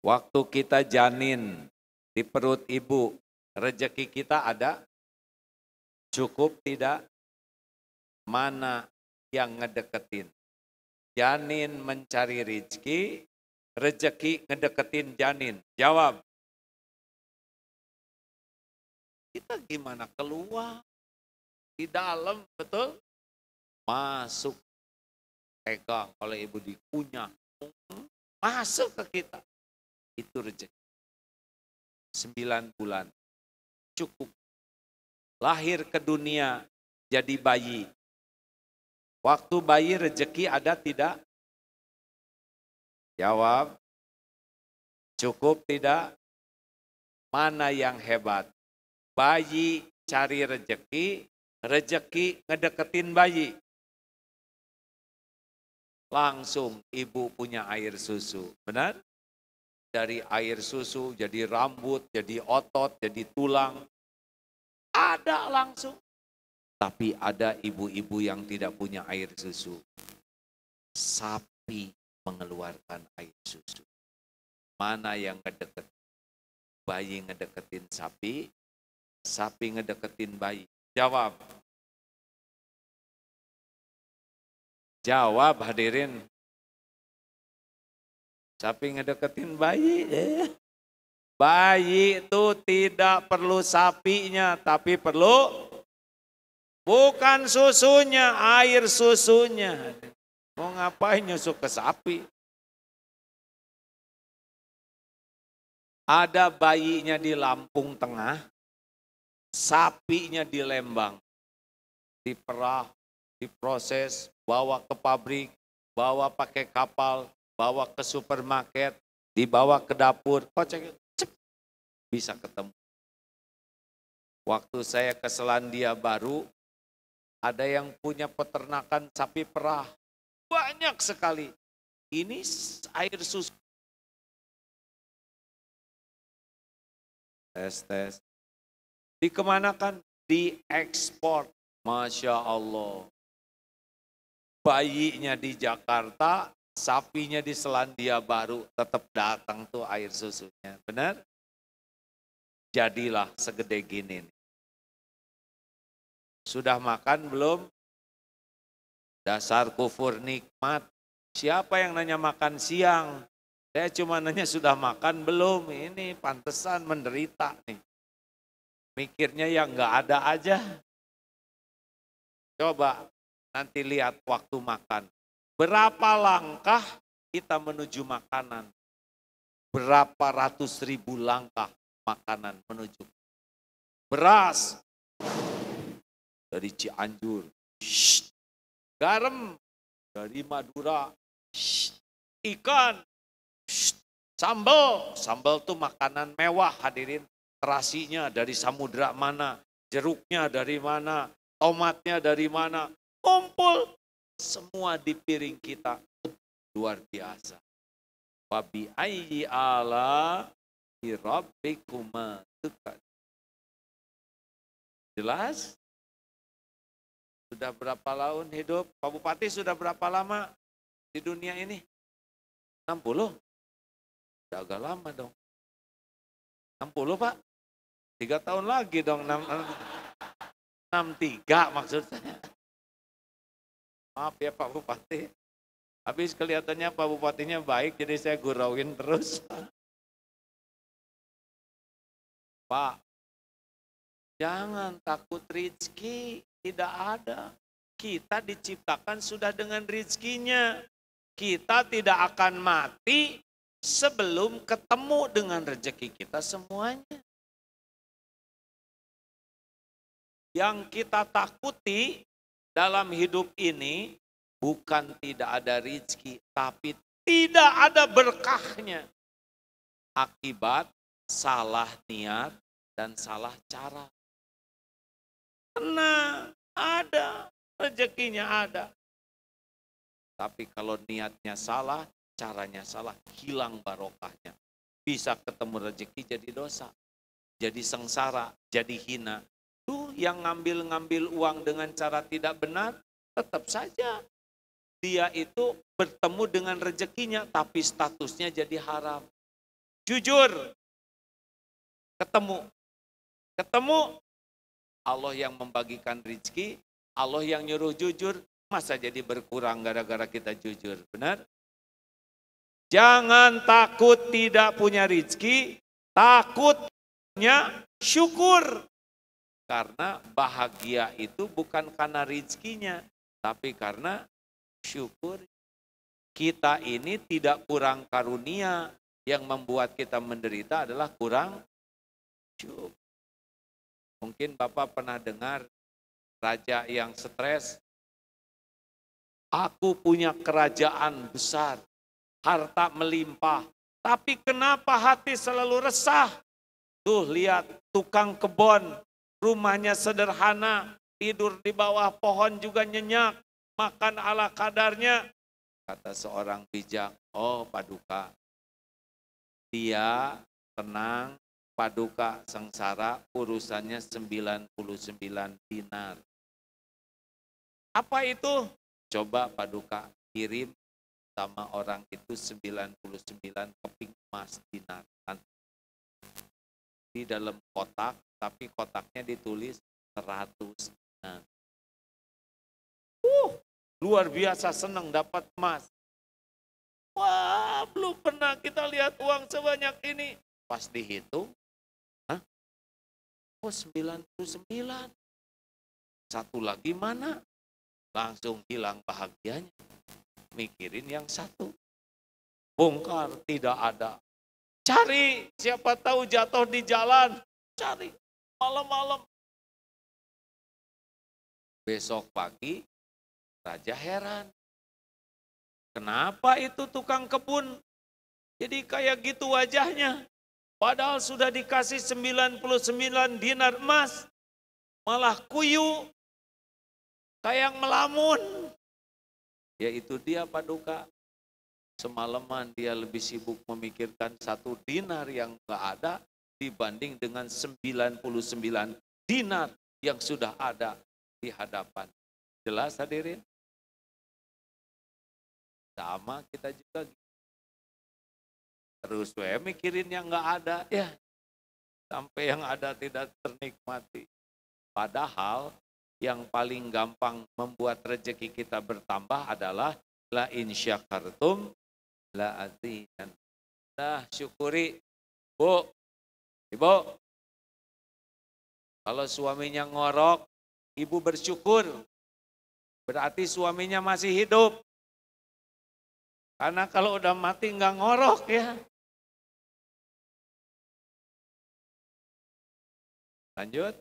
Waktu kita janin di perut ibu, rezeki kita ada? Cukup tidak? Mana yang ngedeketin? Janin mencari rezeki ngedeketin janin. Jawab. Kita gimana keluar? Di dalam, betul? Masuk. Pegang oleh ibu dikunyah. Masuk ke kita. Itu rezeki. 9 bulan. Cukup. Lahir ke dunia jadi bayi. Waktu bayi rezeki ada tidak? Jawab. Cukup tidak? Mana yang hebat? Bayi cari rezeki, rezeki ngedeketin bayi. Langsung ibu punya air susu. Benar? Dari air susu jadi rambut, jadi otot, jadi tulang. Ada langsung. Tapi ada ibu-ibu yang tidak punya air susu. Sapi mengeluarkan air susu. Mana yang ngedeketin? Bayi ngedeketin sapi, sapi ngedeketin bayi. Jawab. Jawab hadirin. Sapi ngedeketin bayi. Bayi itu tidak perlu sapinya, tapi perlu bukan susunya, air susunya. Mau ngapain nyusuk ke sapi? Ada bayinya di Lampung Tengah, sapinya di Lembang. Diperah, diproses, bawa ke pabrik, bawa pakai kapal, bawa ke supermarket, dibawa ke dapur, kocek, bisa ketemu. Waktu saya ke Selandia Baru, ada yang punya peternakan sapi perah. Banyak sekali. Ini air susu. Tes. Dikemanakan? Diekspor. Masya Allah. Bayinya di Jakarta, sapinya di Selandia Baru, tetap datang tuh air susunya. Benar? Jadilah segede gini. Sudah makan belum? Dasar kufur nikmat. Siapa yang nanya makan siang? Saya cuma nanya sudah makan belum? Ini pantesan menderita nih. Mikirnya yang nggak ada aja. Coba nanti lihat waktu makan. Berapa langkah kita menuju makanan? Berapa ratus ribu langkah makanan menuju. Beras dari Cianjur. Garam dari Madura. Ikan. Sambal tuh makanan mewah hadirin. Terasinya dari samudra mana, jeruknya dari mana, tomatnya dari mana. Kumpul semua di piring kita. Luar biasa. Wabi ayyi ala rabbikuma tukan. Jelas? Sudah berapa tahun hidup? Pak Bupati sudah berapa lama di dunia ini? 60? Sudah agak lama dong. 60 Pak? 3 tahun lagi dong. 63 maksud saya. Maaf ya Pak Bupati. Habis kelihatannya Pak Bupatinya baik, jadi saya gurauin terus. Pak, jangan takut rezeki, tidak ada. Kita diciptakan sudah dengan rezekinya. Kita tidak akan mati sebelum ketemu dengan rezeki kita semuanya. Yang kita takuti dalam hidup ini bukan tidak ada rizki, tapi tidak ada berkahnya. Akibat salah niat dan salah cara. Karena ada, rezekinya ada. Tapi kalau niatnya salah, caranya salah, hilang barokahnya. Bisa ketemu rezeki jadi dosa, jadi sengsara, jadi hina. Tuh yang ngambil-ngambil uang dengan cara tidak benar, tetap saja dia itu bertemu dengan rezekinya, tapi statusnya jadi haram. Jujur, ketemu Allah yang membagikan rezeki, Allah yang nyuruh jujur, masa jadi berkurang gara-gara kita jujur, benar? Jangan takut tidak punya rezeki, takutnya syukur. Karena bahagia itu bukan karena rezekinya, tapi karena syukur. Kita ini tidak kurang karunia, yang membuat kita menderita adalah kurang syukur. Mungkin Bapak pernah dengar raja yang stres. Aku punya kerajaan besar, harta melimpah, tapi kenapa hati selalu resah? Tuh lihat tukang kebun, rumahnya sederhana, tidur di bawah pohon juga nyenyak, makan ala kadarnya. Kata seorang bijak, oh Paduka, dia tenang, Paduka sengsara, urusannya 99 dinar. Apa itu? Coba Paduka kirim sama orang itu 99 keping emas dinar. Di dalam kotak, tapi kotaknya ditulis 100 dinar. Luar biasa senang dapat emas. Wah, belum pernah kita lihat uang sebanyak ini. Pas dihitung, oh 99. Satu lagi mana? Langsung hilang bahagianya. Mikirin yang satu. Bongkar, tidak ada. Cari, siapa tahu jatuh di jalan. Cari, malam-malam. Besok pagi, raja heran. Kenapa itu tukang kebun jadi kayak gitu wajahnya? Padahal sudah dikasih 99 dinar emas. Malah kuyu. Kayak melamun. Ya itu dia Paduka. Semalaman dia lebih sibuk memikirkan 1 dinar yang gak ada dibanding dengan 99 dinar yang sudah ada di hadapan. Jelas hadirin? Sama kita juga. Terus mikirin yang gak ada, ya sampai yang ada tidak ternikmati. Padahal yang paling gampang membuat rezeki kita bertambah adalah la in syakartum la azidan. Nah, syukuri. Bu, Ibu, kalau suaminya ngorok, Ibu bersyukur. Berarti suaminya masih hidup. Karena kalau udah mati nggak ngorok ya. Lanjut.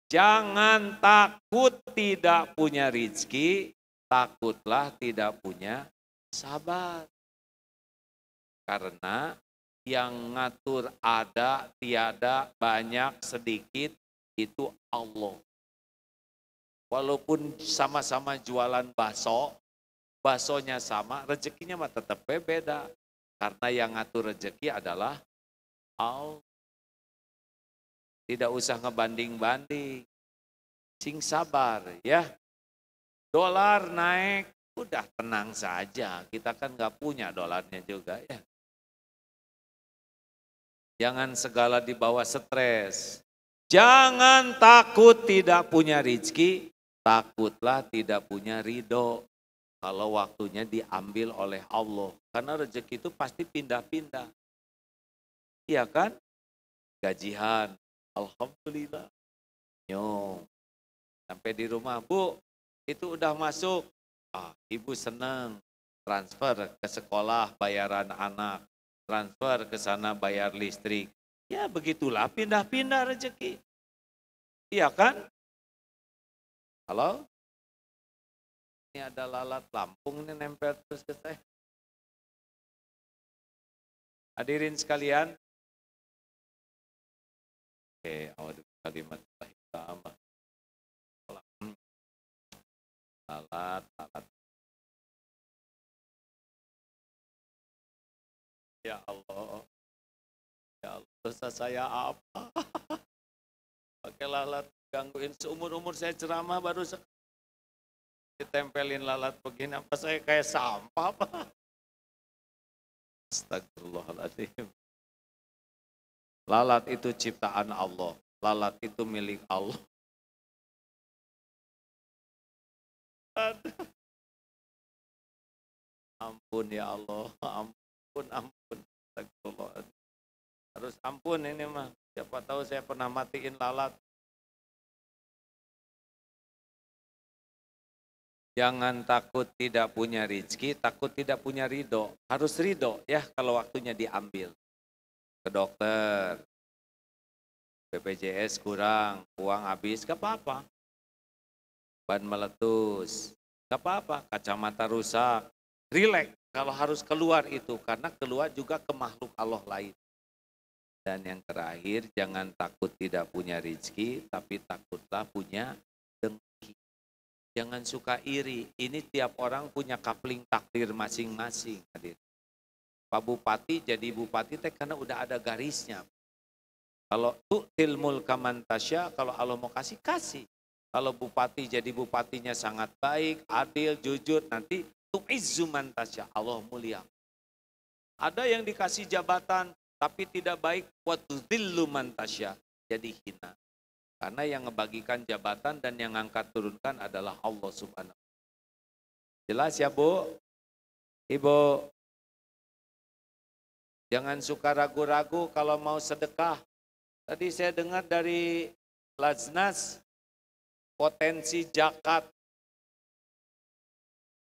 Jangan takut tidak punya rezeki, takutlah tidak punya sabar. Karena yang ngatur ada, tiada, banyak, sedikit, itu Allah. Walaupun sama-sama jualan bakso, baksonya sama, rezekinya mah tetap beda. Karena yang ngatur rezeki adalah Allah. Tidak usah ngebanding-banding. Sing sabar ya. Dolar naik, udah tenang saja. Kita kan gak punya dolarnya juga ya. Jangan segala dibawa stres. Jangan takut tidak punya rezeki, takutlah tidak punya ridho. Kalau waktunya diambil oleh Allah. Karena rezeki itu pasti pindah-pindah. Iya kan? Gajian. Alhamdulillah. Yo. Sampai di rumah, Bu, itu udah masuk. Ibu senang. Transfer ke sekolah bayaran anak. Transfer ke sana bayar listrik. Ya begitulah pindah-pindah rezeki. Iya kan? Halo? Ini ada lalat Lampung ini nempel terus ke saya. Hadirin sekalian. Oke, awal kalimat pertama. Lalat. Ya Allah. Ya Allah, dosa saya apa? Pakai lalat gangguin seumur-umur saya ceramah baru ditempelin lalat begini, apa saya kayak sampah apa? Astagfirullahaladzim. Lalat itu ciptaan Allah, lalat itu milik Allah. Aduh. Ampun ya Allah, ampun. Astagfirullahaladzim. Harus ampun ini mah, siapa tahu saya pernah matiin lalat. Jangan takut tidak punya rezeki, takut tidak punya ridho. Harus ridho ya kalau waktunya diambil. Ke dokter, BPJS kurang, uang habis, gak apa-apa. Ban meletus, gak apa-apa. Kacamata rusak, rileks kalau harus keluar itu. Karena keluar juga ke makhluk Allah lain. Dan yang terakhir, jangan takut tidak punya rezeki, tapi takutlah punya dengki. Jangan suka iri, ini tiap orang punya kapling takdir masing-masing. Pak Bupati jadi bupati karena udah ada garisnya. Kalau tu'til mulka man tasya, kalau Allah mau kasih, kasih. Kalau bupati jadi bupatinya sangat baik, adil, jujur, nanti tu'izzu man tasya, Allah mulia. Ada yang dikasih jabatan, tapi tidak baik, wa tudhillu man tasya, jadi hina. Karena yang ngebagikan jabatan dan yang ngangkat turunkan adalah Allah Subhanahu. Jelas ya Bu? Ibu, jangan suka ragu-ragu kalau mau sedekah. Tadi saya dengar dari Lajnas, potensi zakat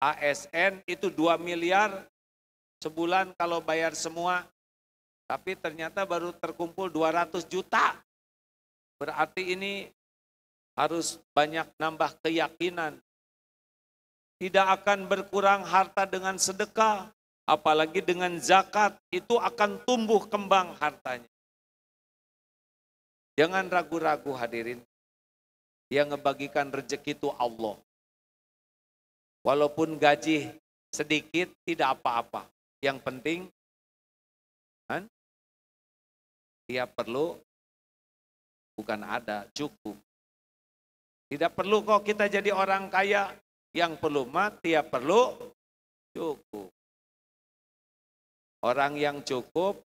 ASN itu 2 miliar sebulan kalau bayar semua. Tapi ternyata baru terkumpul 200 juta. Berarti ini harus banyak nambah keyakinan. Tidak akan berkurang harta dengan sedekah, apalagi dengan zakat, itu akan tumbuh kembang hartanya. Jangan ragu-ragu hadirin, yang ngebagikan rezeki itu Allah. Walaupun gaji sedikit tidak apa-apa, yang penting kan, dia perlu. Bukan ada, cukup. Tidak perlu kok kita jadi orang kaya. Yang perlu mati ya perlu cukup. Orang yang cukup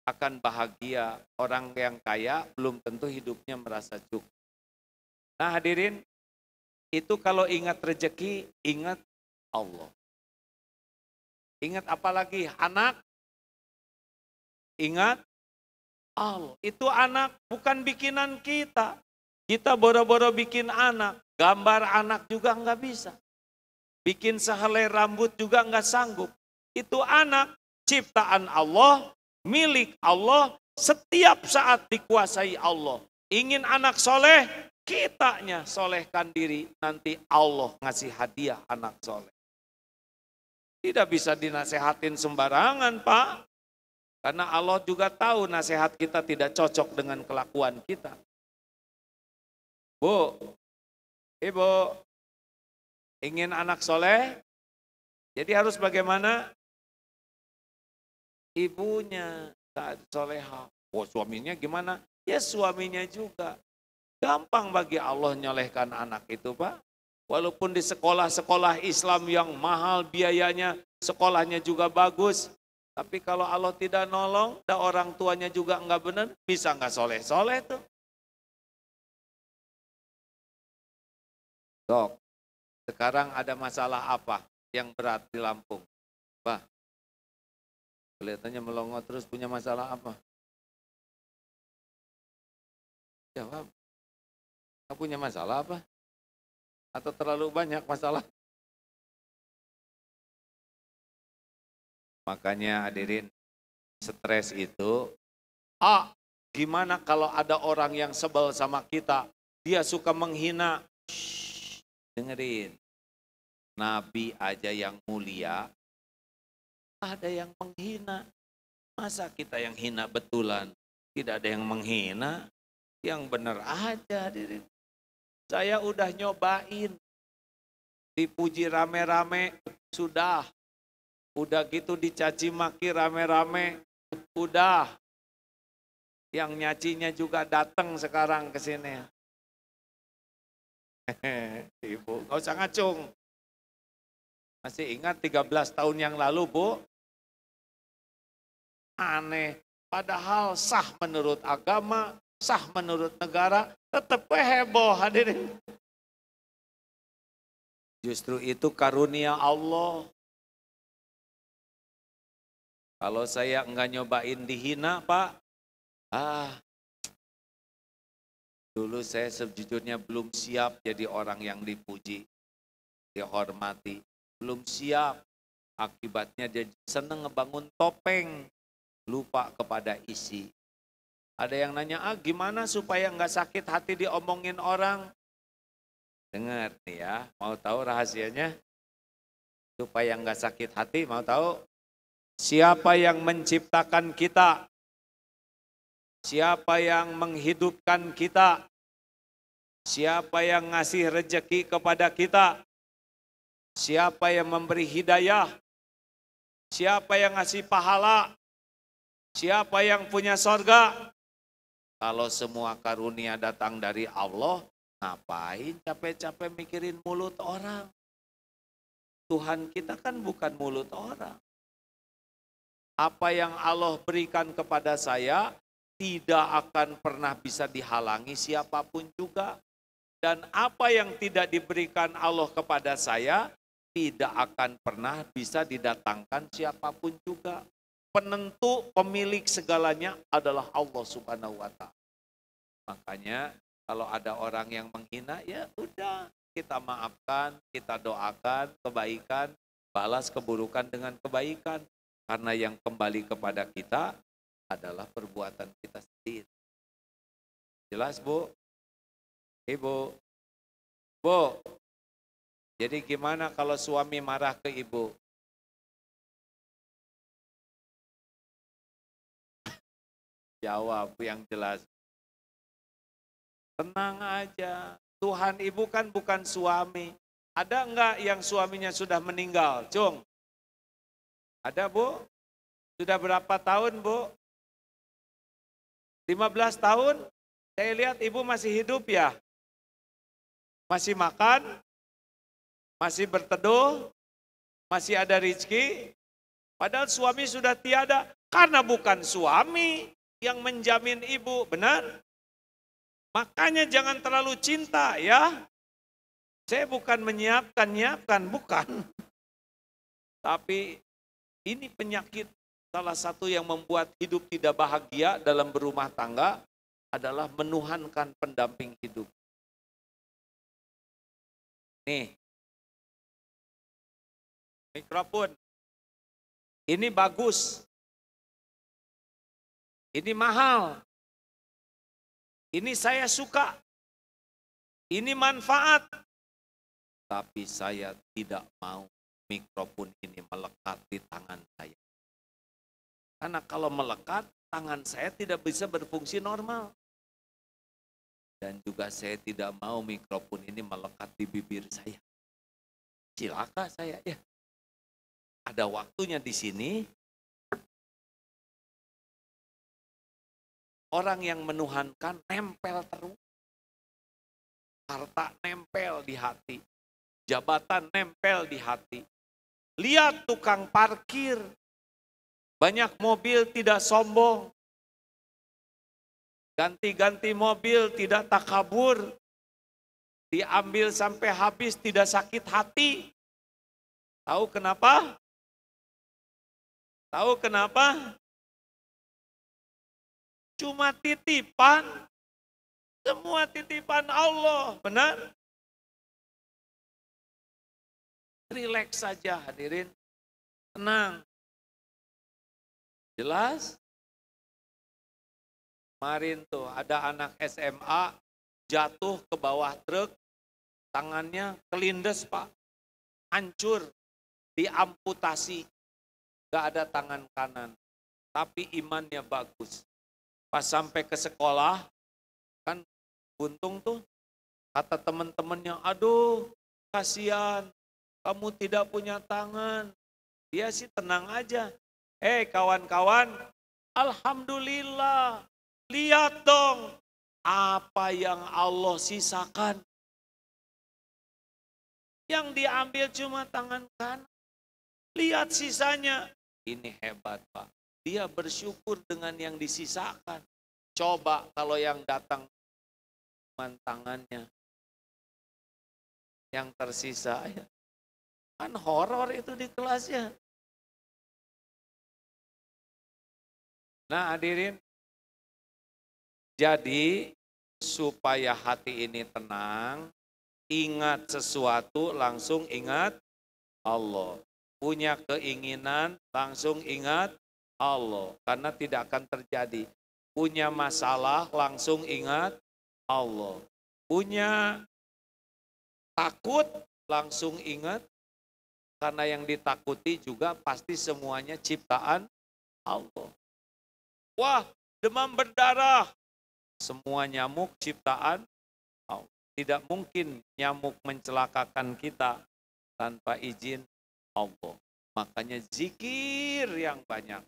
akan bahagia. Orang yang kaya belum tentu hidupnya merasa cukup. Nah hadirin, itu kalau ingat rezeki, ingat Allah. Ingat apa lagi? Anak. Ingat Allah. Itu anak bukan bikinan kita. Kita boro-boro bikin anak. Gambar anak juga enggak bisa. Bikin sehelai rambut juga enggak sanggup. Itu anak ciptaan Allah, milik Allah, setiap saat dikuasai Allah. Ingin anak soleh, kitanya solehkan diri. Nanti Allah ngasih hadiah anak soleh. Tidak bisa dinasehatin sembarangan Pak. Karena Allah juga tahu nasihat kita tidak cocok dengan kelakuan kita. Bu, Ibu, ingin anak soleh? Jadi harus bagaimana? Ibunya saat soleha. Oh suaminya gimana? Ya suaminya juga. Gampang bagi Allah nyolehkan anak itu Pak. Walaupun di sekolah-sekolah Islam yang mahal biayanya, sekolahnya juga bagus. Tapi kalau Allah tidak nolong, dan orang tuanya juga enggak benar, bisa enggak soleh-soleh tuh. Dok, sekarang ada masalah apa yang berat di Lampung? Bah, kelihatannya melongo terus, punya masalah apa? Jawab. Kamu punya masalah apa? Atau terlalu banyak masalah? Makanya hadirin, stres itu, gimana kalau ada orang yang sebel sama kita, dia suka menghina, dengerin. Nabi aja yang mulia, ada yang menghina. Masa kita yang hina betulan? Tidak ada yang menghina, yang benar aja hadirin. Saya udah nyobain, dipuji rame-rame, sudah. Udah gitu dicaci maki rame-rame, udah. Yang nyacinya juga datang sekarang ke sini. Ibu, nggak usah ngacung. Masih ingat 13 tahun yang lalu, Bu? Aneh. Padahal sah menurut agama, sah menurut negara, tetap heboh hadirin. Justru itu karunia Allah. Kalau saya enggak nyobain dihina, Pak, dulu saya sejujurnya belum siap jadi orang yang dipuji, dihormati. Belum siap. Akibatnya dia seneng ngebangun topeng, lupa kepada isi. Ada yang nanya, gimana supaya nggak sakit hati diomongin orang? Dengar nih ya, mau tahu rahasianya? Supaya nggak sakit hati, mau tahu? Siapa yang menciptakan kita? Siapa yang menghidupkan kita? Siapa yang ngasih rejeki kepada kita? Siapa yang memberi hidayah? Siapa yang ngasih pahala? Siapa yang punya sorga? Kalau semua karunia datang dari Allah, ngapain capek-capek mikirin mulut orang? Tuhan kita kan bukan mulut orang. Apa yang Allah berikan kepada saya tidak akan pernah bisa dihalangi siapapun juga. Dan apa yang tidak diberikan Allah kepada saya tidak akan pernah bisa didatangkan siapapun juga. Penentu, pemilik segalanya adalah Allah Subhanahu wa Ta'ala. Makanya kalau ada orang yang menghina, ya udah kita maafkan, kita doakan kebaikan, balas keburukan dengan kebaikan. Karena yang kembali kepada kita adalah perbuatan kita sendiri. Jelas, Bu? Ibu? Bu? Jadi gimana kalau suami marah ke ibu? Jawab yang jelas. Tenang aja. Tuhan ibu kan bukan suami. Ada enggak yang suaminya sudah meninggal? Cung? Ada, Bu? Sudah berapa tahun, Bu? 15 tahun? Saya lihat ibu masih hidup ya? Masih makan? Masih berteduh? Masih ada rezeki? Padahal suami sudah tiada. Karena bukan suami yang menjamin ibu, benar? Makanya jangan terlalu cinta ya. Saya bukan menyiapkan, bukan. Tapi ini penyakit salah satu yang membuat hidup tidak bahagia dalam berumah tangga adalah menuhankan pendamping hidup. Nih, mikrofon. Ini bagus. Ini mahal. Ini saya suka. Ini manfaat. Tapi saya tidak mau mikrofon ini melekat di tangan saya. Karena kalau melekat, tangan saya tidak bisa berfungsi normal. Dan juga saya tidak mau mikrofon ini melekat di bibir saya. Cilaka saya ya. Ada waktunya di sini. Orang yang menuhankan nempel terus. Harta nempel di hati. Jabatan nempel di hati. Lihat tukang parkir. Banyak mobil tidak sombong. Ganti-ganti mobil tidak takabur. Diambil sampai habis tidak sakit hati. Tahu kenapa? Tahu kenapa? Cuma titipan. Semua titipan Allah, benar? Rileks saja hadirin. Tenang. Jelas? Kemarin tuh ada anak SMA jatuh ke bawah truk, tangannya kelindes, Pak. hancur, diamputasi, gak ada tangan kanan, tapi imannya bagus. Pas sampai ke sekolah, kan buntung tuh, kata teman-temannya, aduh kasihan, kamu tidak punya tangan. Dia sih tenang aja. Kawan-kawan, alhamdulillah, lihat dong apa yang Allah sisakan. Yang diambil cuma tangan kanan. Lihat sisanya. Ini hebat Pak. Dia bersyukur dengan yang disisakan. Coba kalau yang datang cuma tangannya. Yang tersisa ya. Kan horor itu di kelasnya. Nah hadirin, jadi supaya hati ini tenang, ingat sesuatu langsung ingat Allah. Punya keinginan langsung ingat Allah. Karena tidak akan terjadi. Punya masalah langsung ingat Allah. Punya takut langsung ingat. Karena yang ditakuti juga pasti semuanya ciptaan Allah. Wah, demam berdarah. Semua nyamuk ciptaan Allah. Tidak mungkin nyamuk mencelakakan kita tanpa izin Allah. Makanya zikir yang banyak.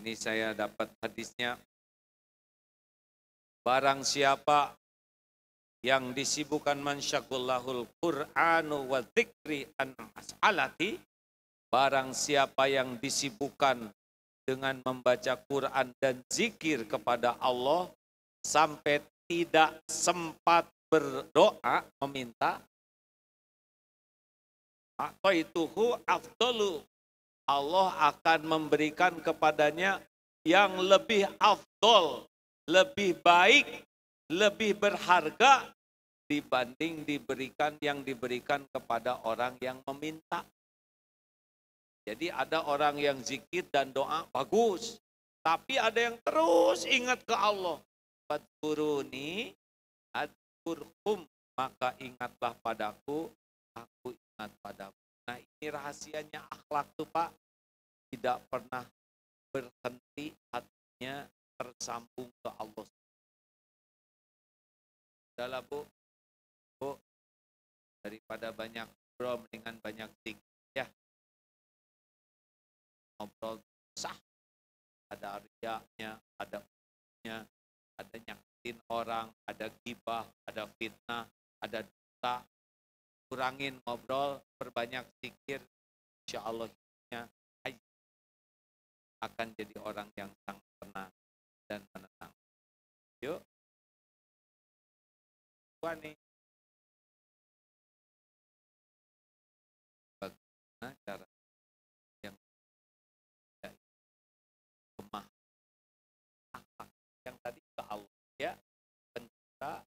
Ini saya dapat hadisnya. Barang siapa yang disibukkan mansyakullahul Qur'anu wa dzikri an mas'alati, barang siapa yang disibukkan dengan membaca Quran dan zikir kepada Allah sampai tidak sempat berdoa meminta, atau ituhu afdalu, Allah akan memberikan kepadanya yang lebih afdol, lebih baik, lebih berharga dibanding yang diberikan kepada orang yang meminta. Jadi ada orang yang zikir dan doa bagus, tapi ada yang terus ingat ke Allah. Fadkuruni adkurhum, maka ingatlah padaku, aku ingat padamu. Nah ini rahasianya akhlak tuh Pak, tidak pernah berhenti hatinya tersambung ke Allah. Udahlah Bu, daripada banyak ngobrol mendingan banyak zikir ya. Ngobrol sah, ada riaknya, ada umumnya, ada nyakitin orang, ada gibah, ada fitnah, ada dusta. Kurangin ngobrol, perbanyak zikir, insya Allah akan jadi orang yang sangat tenang dan menenang. Yuk, gua nih. Bagaimana cara yang tidak lemah yang tadi ke Allah ya, pencipta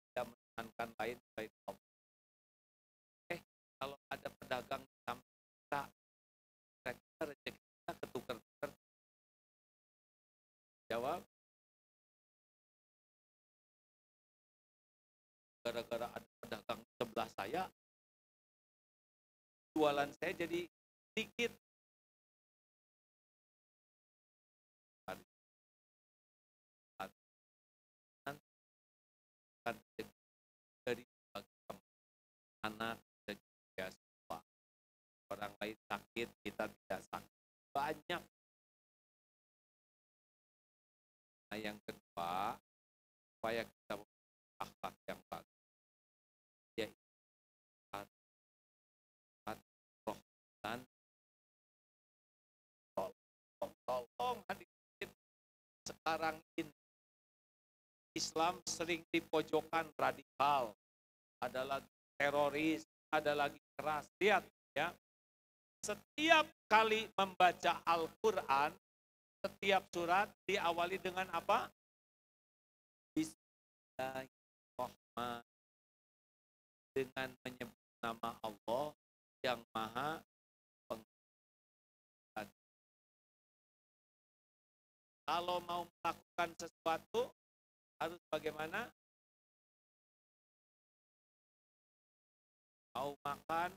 tidak menenangkan lain selain Allah. Kalau ada pedagang sama kita, kira-kira rezeki kita ketukar-tukar. Jawab, gara-gara ada pedagang sebelah saya, jualan saya jadi sedikit. Dari anak dan juga semua orang lain sakit, kita tidak sakit. Banyak. Nah yang kedua, supaya kita memiliki akhlak yang bagus, yaitu roh dan tolong hadirin, sekarang ini Islam sering dipojokkan radikal, ada lagi teroris, ada lagi keras. Lihat ya, setiap kali membaca Al-Quran, setiap surat diawali dengan apa? Bismillahirrahmanirrahim, dengan menyebut nama Allah yang Maha Pengasih. Kalau mau melakukan sesuatu harus bagaimana? mau makan,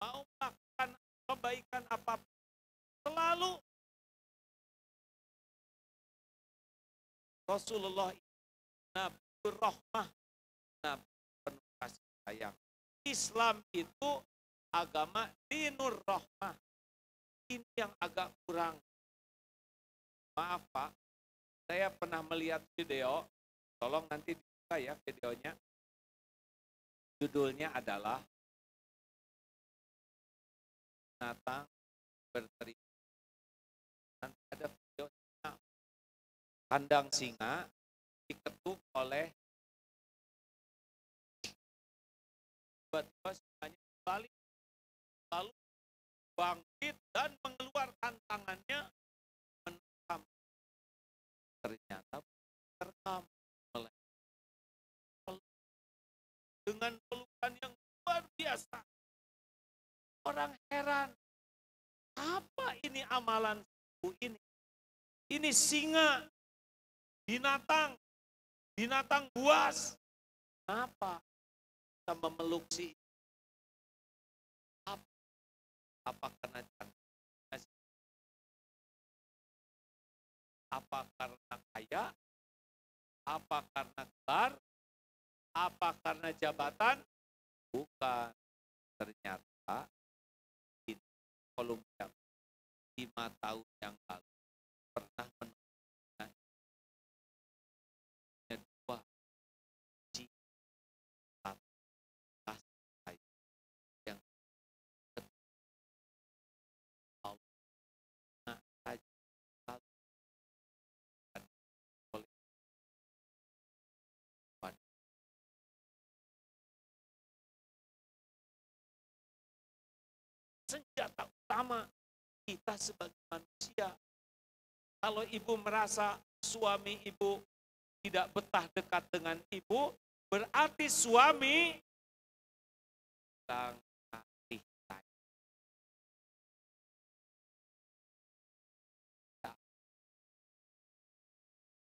mau makan kebaikan apapun, selalu Rasulullah Nabi Rahmah, Nabi penuh kasih sayang. Islam itu agama dinur rahmah. Ini yang agak kurang. Maaf Pak, saya pernah melihat video, tolong nanti dibuka ya videonya. Judulnya adalah Binatang Berterima. Nanti ada videonya. Kandang singa diketuk oleh tiba-tiba singanya balik, lalu bangkit dan mengeluarkan tangannya menerkam. Ternyata terekam oleh dengan pelukan yang luar biasa. Orang heran, apa ini amalan ini? Ini singa, binatang buas. Kenapa kita memeluk si? Apa karena cantik? Apa karena kaya? Apa karena gelar? Apa karena jabatan? Bukan. Ternyata ini Kolombia 5 tahun yang lalu pernah menemukan dua cita kasih yang Allah saja oleh senjata utama kita sebagai manusia. Kalau ibu merasa suami ibu tidak betah dekat dengan ibu, berarti suami sedang kasih sayang.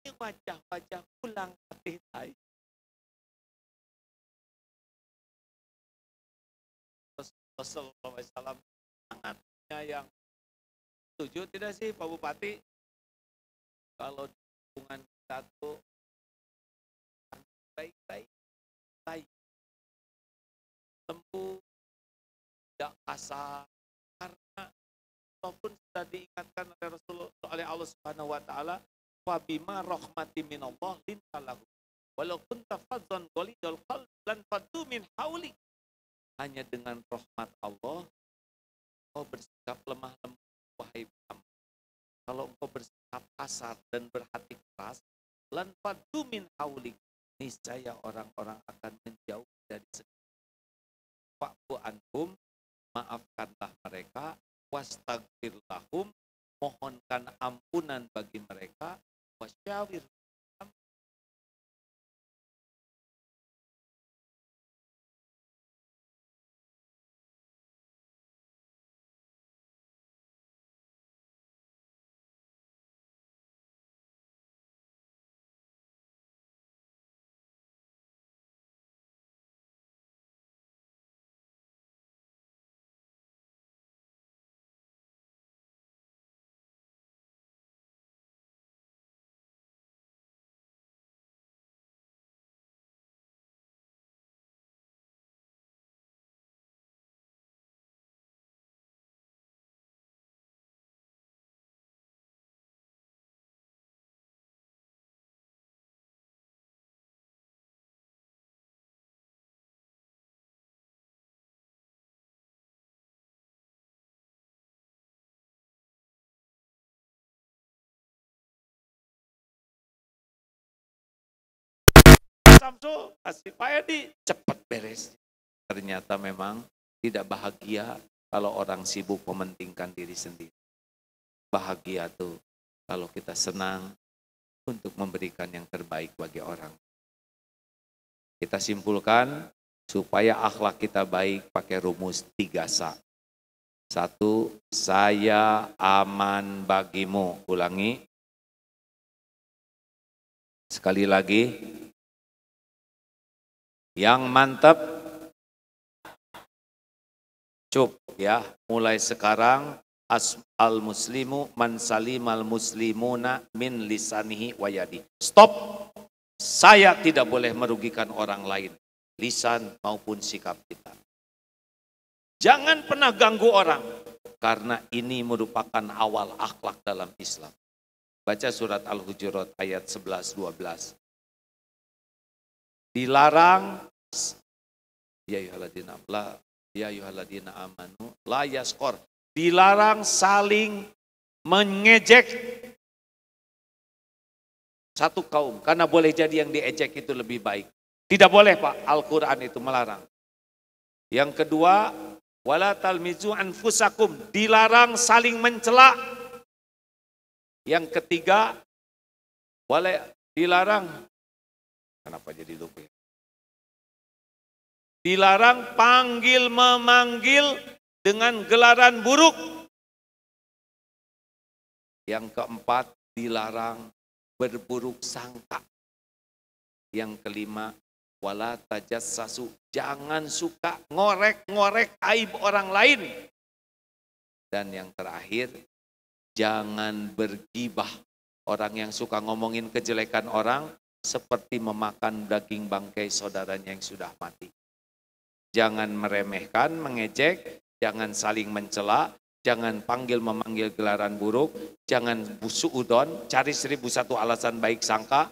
Ini wajah-wajah pulang kasih sayang. Rasulullah SAW sangat penyayang. Setuju tidak sih Pak Bupati? Kalau hubungan kita tuh baik-baik, lembut, tidak kasar, karena walaupun sudah diingatkan oleh Rasulullah, oleh Allah Subhanahu Wa Taala, wa bima rahmati minallah lintalahu, walaupun tafadzan ghalidul qalb lan faddu min hauli. Hanya dengan rahmat Allah, kau bersikap lemah lembut, wahai Muhammad. Kalau engkau bersikap kasar dan berhati keras, lan faddu min haulik, niscaya orang-orang akan menjauh dari sekitar. Fa'fu anhum, maafkanlah mereka, wastagfir lahum, mohonkan ampunan bagi mereka, wasyawir. Samsul, kasih Pak Edi, cepat beres. Ternyata memang tidak bahagia kalau orang sibuk mementingkan diri sendiri. Bahagia tuh kalau kita senang untuk memberikan yang terbaik bagi orang. Kita simpulkan, supaya akhlak kita baik pakai rumus 3 sa. 1, saya aman bagimu. Ulangi. Sekali lagi. Yang mantap, cup ya. Mulai sekarang al-muslimu man salimal muslimuna min lisanihi wa yadi. Stop. Saya tidak boleh merugikan orang lain, lisan maupun sikap kita. Jangan pernah ganggu orang, karena ini merupakan awal akhlak dalam Islam. Baca surat Al-Hujurat ayat 11-12. Dilarang, ya ayyuhalladzina amanu la yaskor. Dilarang saling mengejek satu kaum, karena boleh jadi yang diejek itu lebih baik. Tidak boleh Pak, Al-Quran itu melarang. Yang kedua, wala talmizu anfusakum, dilarang saling mencela. Yang ketiga, dilarang, kenapa jadi lupa? Dilarang panggil memanggil dengan gelaran buruk. Yang keempat, dilarang berburuk sangka. Yang kelima, wala tajassasu, jangan suka ngorek-ngorek aib orang lain. Dan yang terakhir, jangan bergibah. Orang yang suka ngomongin kejelekan orang seperti memakan daging bangkai saudaranya yang sudah mati. Jangan meremehkan, mengejek, jangan saling mencela, jangan panggil memanggil gelaran buruk, jangan suudon, cari 1001 alasan baik sangka,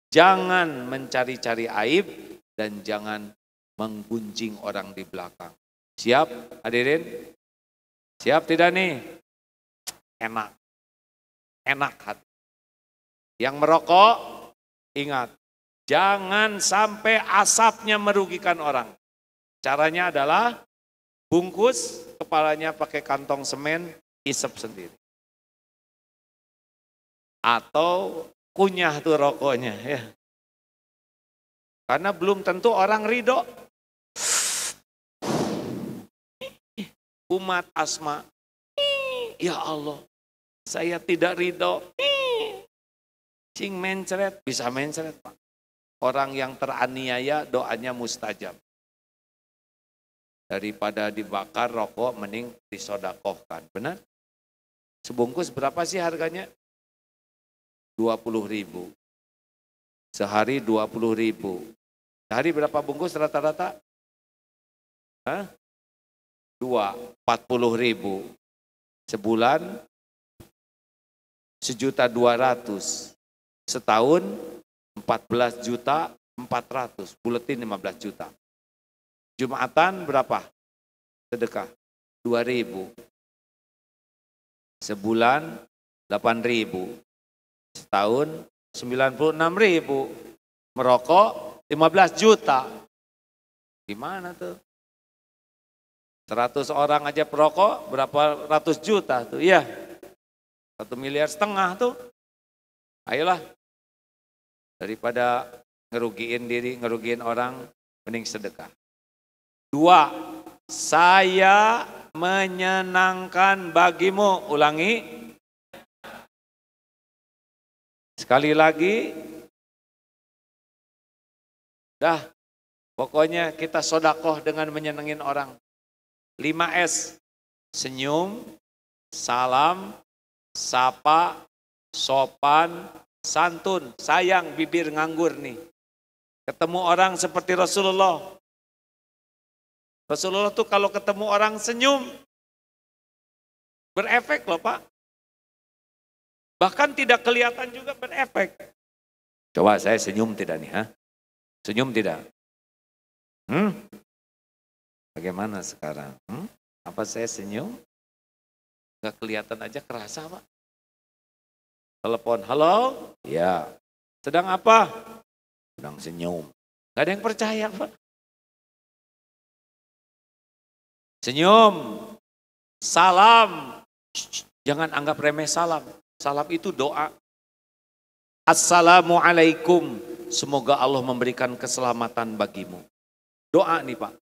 jangan mencari-cari aib, dan jangan menggunjing orang di belakang. Siap hadirin? Siap tidak nih? Enak. Enak hati. Yang merokok, ingat, jangan sampai asapnya merugikan orang. Caranya adalah bungkus, kepalanya pakai kantong semen, isep sendiri. Atau kunyah tuh rokoknya ya. Karena belum tentu orang ridho. Umat asma, ya Allah, saya tidak ridho. Cing mencret, bisa mencret Pak. Orang yang teraniaya doanya mustajab. Daripada dibakar rokok, mending disodakohkan. Benar? Sebungkus berapa sih harganya? 20.000. Sehari 20.000. Sehari berapa bungkus rata-rata? 40.000. Sebulan 1.200.000. Setahun 14.400.000. Buletin 15 juta. Jumatan berapa? Sedekah 2.000. Sebulan 8.000. Setahun 96.000. Merokok 15 juta. Gimana tuh? 100 orang aja perokok berapa ratus juta tuh? Iya. 1,5 miliar tuh. Ayolah. Daripada ngerugiin diri, ngerugiin orang, mending sedekah. 2, saya menyenangkan bagimu. Ulangi. Sekali lagi. Dah, pokoknya kita sodakoh dengan menyenangin orang. 5S, senyum, salam, sapa, sopan, santun, sayang, bibir nganggur nih. Ketemu orang seperti Rasulullah. Rasulullah tuh kalau ketemu orang senyum, berefek loh Pak. Bahkan tidak kelihatan juga berefek. Coba saya senyum tidak nih? Senyum tidak? Bagaimana sekarang? Apa saya senyum? Gak kelihatan aja kerasa Pak. Telepon, halo? Ya. Sedang apa? Sedang senyum. Gak ada yang percaya Pak. Senyum, salam, jangan anggap remeh salam. Salam itu doa. Assalamualaikum, semoga Allah memberikan keselamatan bagimu. Doa nih Pak.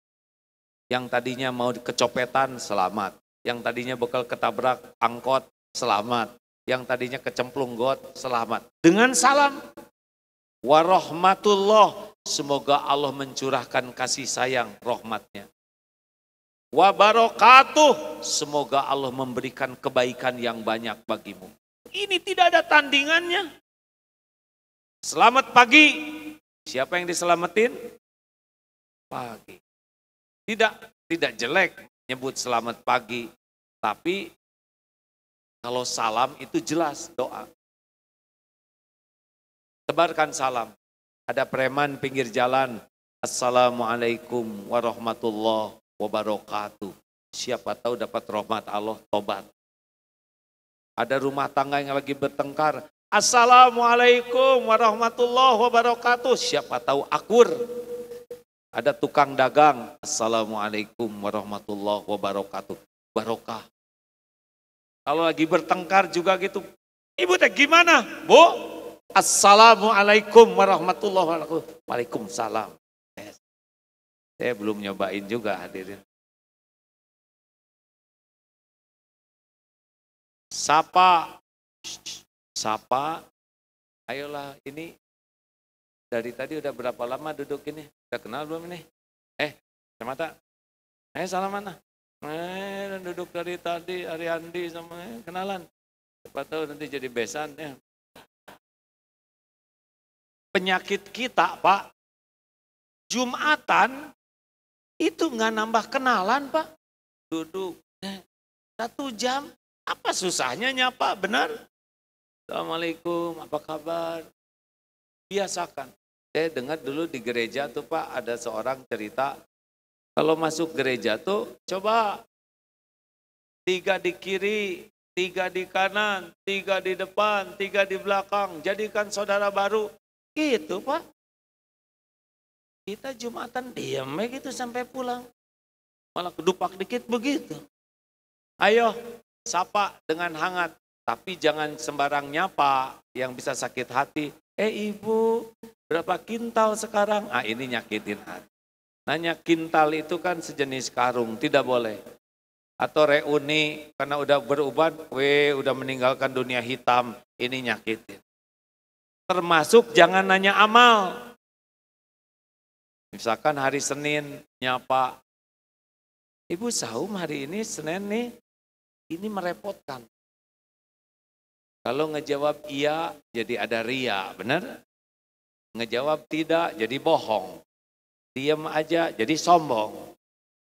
Yang tadinya mau kecopetan, selamat. Yang tadinya bakal ketabrak angkot, selamat. Yang tadinya kecemplung got, selamat. Dengan salam. Warahmatullah, semoga Allah mencurahkan kasih sayang rahmatnya. Wa barakatuh, semoga Allah memberikan kebaikan yang banyak bagimu. Ini tidak ada tandingannya. Selamat pagi. Siapa yang diselamatin? Pagi. Tidak jelek nyebut selamat pagi, tapi kalau salam itu jelas doa. Tebarkan salam. Ada preman pinggir jalan, assalamualaikum warahmatullahi wabarakatuh. Siapa tahu dapat rahmat Allah, tobat. Ada rumah tangga yang lagi bertengkar, assalamualaikum warahmatullahi wabarakatuh. Siapa tahu akur. Ada tukang dagang, assalamualaikum warahmatullahi wabarakatuh. Barokah. Kalau lagi bertengkar juga gitu, ibu teh gimana? Bu, assalamualaikum warahmatullahi wabarakatuh. Waalaikumsalam. Saya belum nyobain juga hadirin. Sapa, ayolah ini. Dari tadi udah berapa lama duduk ini? Udah kenal belum ini? Kacamata. Salam mana? Duduk dari tadi, Ariandi sama kenalan. Siapa tahu nanti jadi besan ya. Penyakit kita, Pak, Jumatan itu nggak nambah kenalan, Pak. Duduk 1 jam, apa susahnya nyapa, benar? Assalamualaikum, apa kabar? Biasakan. Saya dengar dulu di gereja tuh Pak, ada seorang cerita, kalau masuk gereja tuh coba 3 di kiri, 3 di kanan, 3 di depan, 3 di belakang, jadikan saudara baru. Gitu Pak. Kita Jumatan diam gitu sampai pulang. Malah kedupak dikit begitu. Ayo, sapa dengan hangat. Tapi jangan sembarang nyapa yang bisa sakit hati. Ibu, berapa kintal sekarang? Ini nyakitin hati. Nanya kintal itu kan sejenis karung, tidak boleh. Atau reuni, karena udah beruban, udah meninggalkan dunia hitam, ini nyakitin. Termasuk jangan nanya amal. Misalkan hari Senin, nyapa. Ibu saum hari ini, Senin nih, ini merepotkan. Kalau ngejawab iya, jadi ada ria, benar? Ngejawab tidak, jadi bohong. Diam aja, jadi sombong.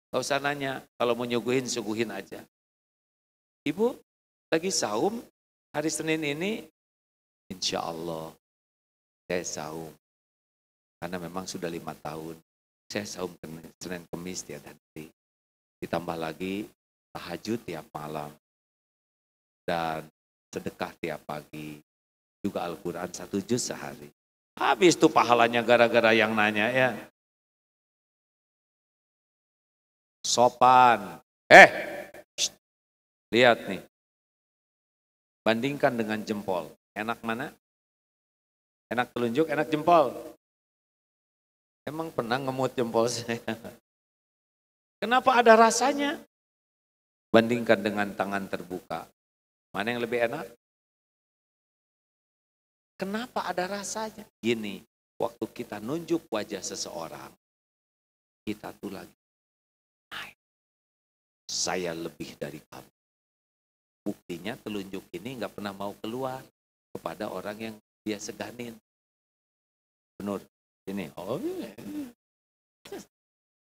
Gak usah nanya, kalau mau nyuguhin, suguhin aja. Ibu, lagi saum, hari Senin ini, insya Allah, saya saum. Karena memang sudah 5 tahun, saya saum Senin Kemis tiap hari. Ditambah lagi, tahajud tiap malam. Dan sedekah tiap pagi, juga Al-Quran 1 juz sehari. Habis tuh pahalanya gara-gara yang nanya ya. Sopan. Lihat nih. Bandingkan dengan jempol. Enak mana? Enak telunjuk, enak jempol. Emang pernah ngemut jempol saya? Kenapa ada rasanya? Bandingkan dengan tangan terbuka. Mana yang lebih enak? Kenapa ada rasanya? Gini, waktu kita nunjuk wajah seseorang, kita tuh lagi, saya lebih dari kamu. Buktinya telunjuk ini nggak pernah mau keluar kepada orang yang dia seganin. Benar, ini,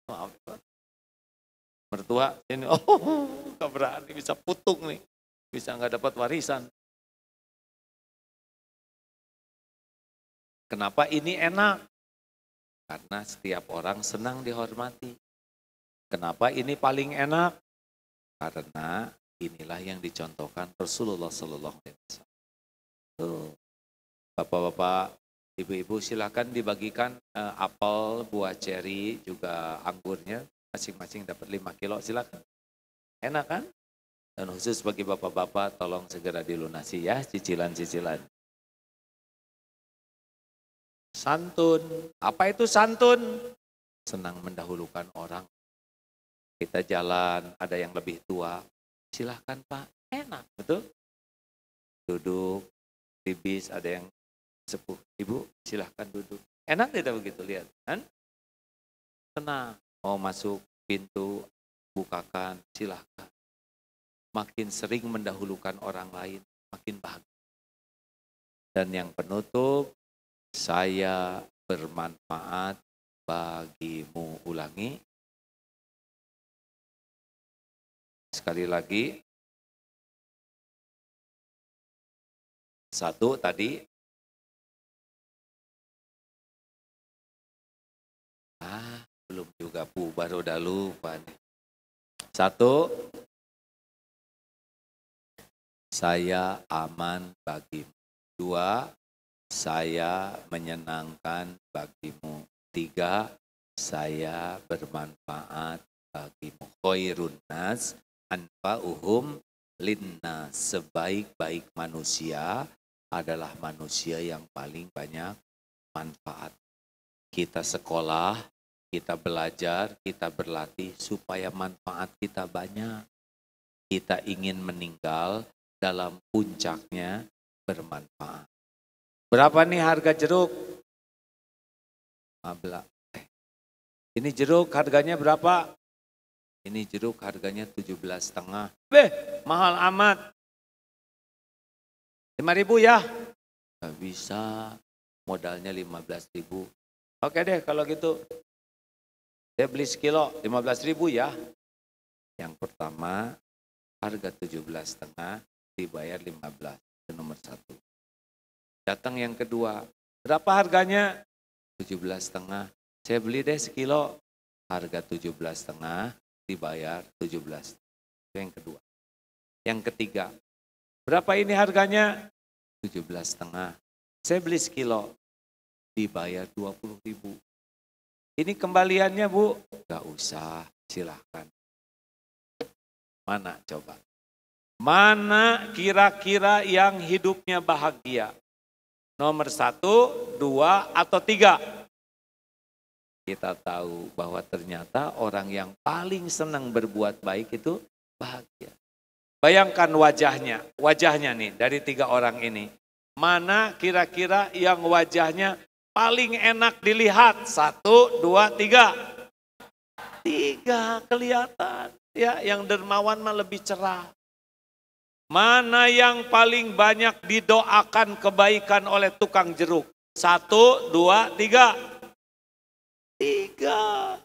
maaf, mertua, ini, nggak berani, bisa putung nih. Bisa nggak dapat warisan. Kenapa ini enak? Karena setiap orang senang dihormati. Kenapa ini paling enak? Karena inilah yang dicontohkan Rasulullah Sallallahu Alaihi Wasallam. Bapak-bapak, ibu-ibu silakan dibagikan apel, buah ceri, juga anggurnya. Masing-masing dapat 5 kilo, silakan. Enak kan? Dan khusus bagi bapak-bapak, tolong segera dilunasi ya cicilan-cicilan. Santun. Apa itu santun? Senang mendahulukan orang. Kita jalan, ada yang lebih tua. Silahkan Pak, enak, betul? Duduk, di bis ada yang sepuh. Ibu, silahkan duduk. Enak tidak begitu, lihat kan? Tenang, mau masuk pintu, bukakan, silahkan. Makin sering mendahulukan orang lain, makin bahagia. Dan yang penutup, saya bermanfaat bagimu. Ulangi. Sekali lagi. Satu tadi. Belum juga Bu, baru udah lupa nih. Satu, saya aman bagimu. Dua, saya menyenangkan bagimu. Tiga, saya bermanfaat bagimu. Khairun nas anfa'uhum linnas. Sebaik-baik manusia adalah manusia yang paling banyak manfaat. Kita sekolah, kita belajar, kita berlatih supaya manfaat kita banyak. Kita ingin meninggal dalam puncaknya bermanfaat. Berapa nih harga jeruk? 15. Ini jeruk harganya berapa? Ini jeruk harganya 17,5. Mahal amat. 5.000 ya? Gak bisa, modalnya 15.000. Oke deh kalau gitu. Saya beli sekilo 15.000 ya. Yang pertama harga 17,5 dibayar 15. Itu nomor 1. Datang yang kedua. Berapa harganya? 17,5. Saya beli deh sekilo. Harga 17,5 dibayar 17. Itu yang kedua. Yang ketiga. Berapa ini harganya? 17,5. Saya beli sekilo. Dibayar 20.000. Ini kembaliannya Bu? Gak usah, silahkan. Mana coba? Mana kira-kira yang hidupnya bahagia? Nomor 1, 2, atau 3? Kita tahu bahwa ternyata orang yang paling senang berbuat baik itu bahagia. Bayangkan wajahnya nih dari 3 orang ini. Mana kira-kira yang wajahnya paling enak dilihat? 1, 2, 3. 3 kelihatan. Ya, yang dermawan mah lebih cerah. Mana yang paling banyak didoakan kebaikan oleh tukang jeruk? 1, 2, 3. 3.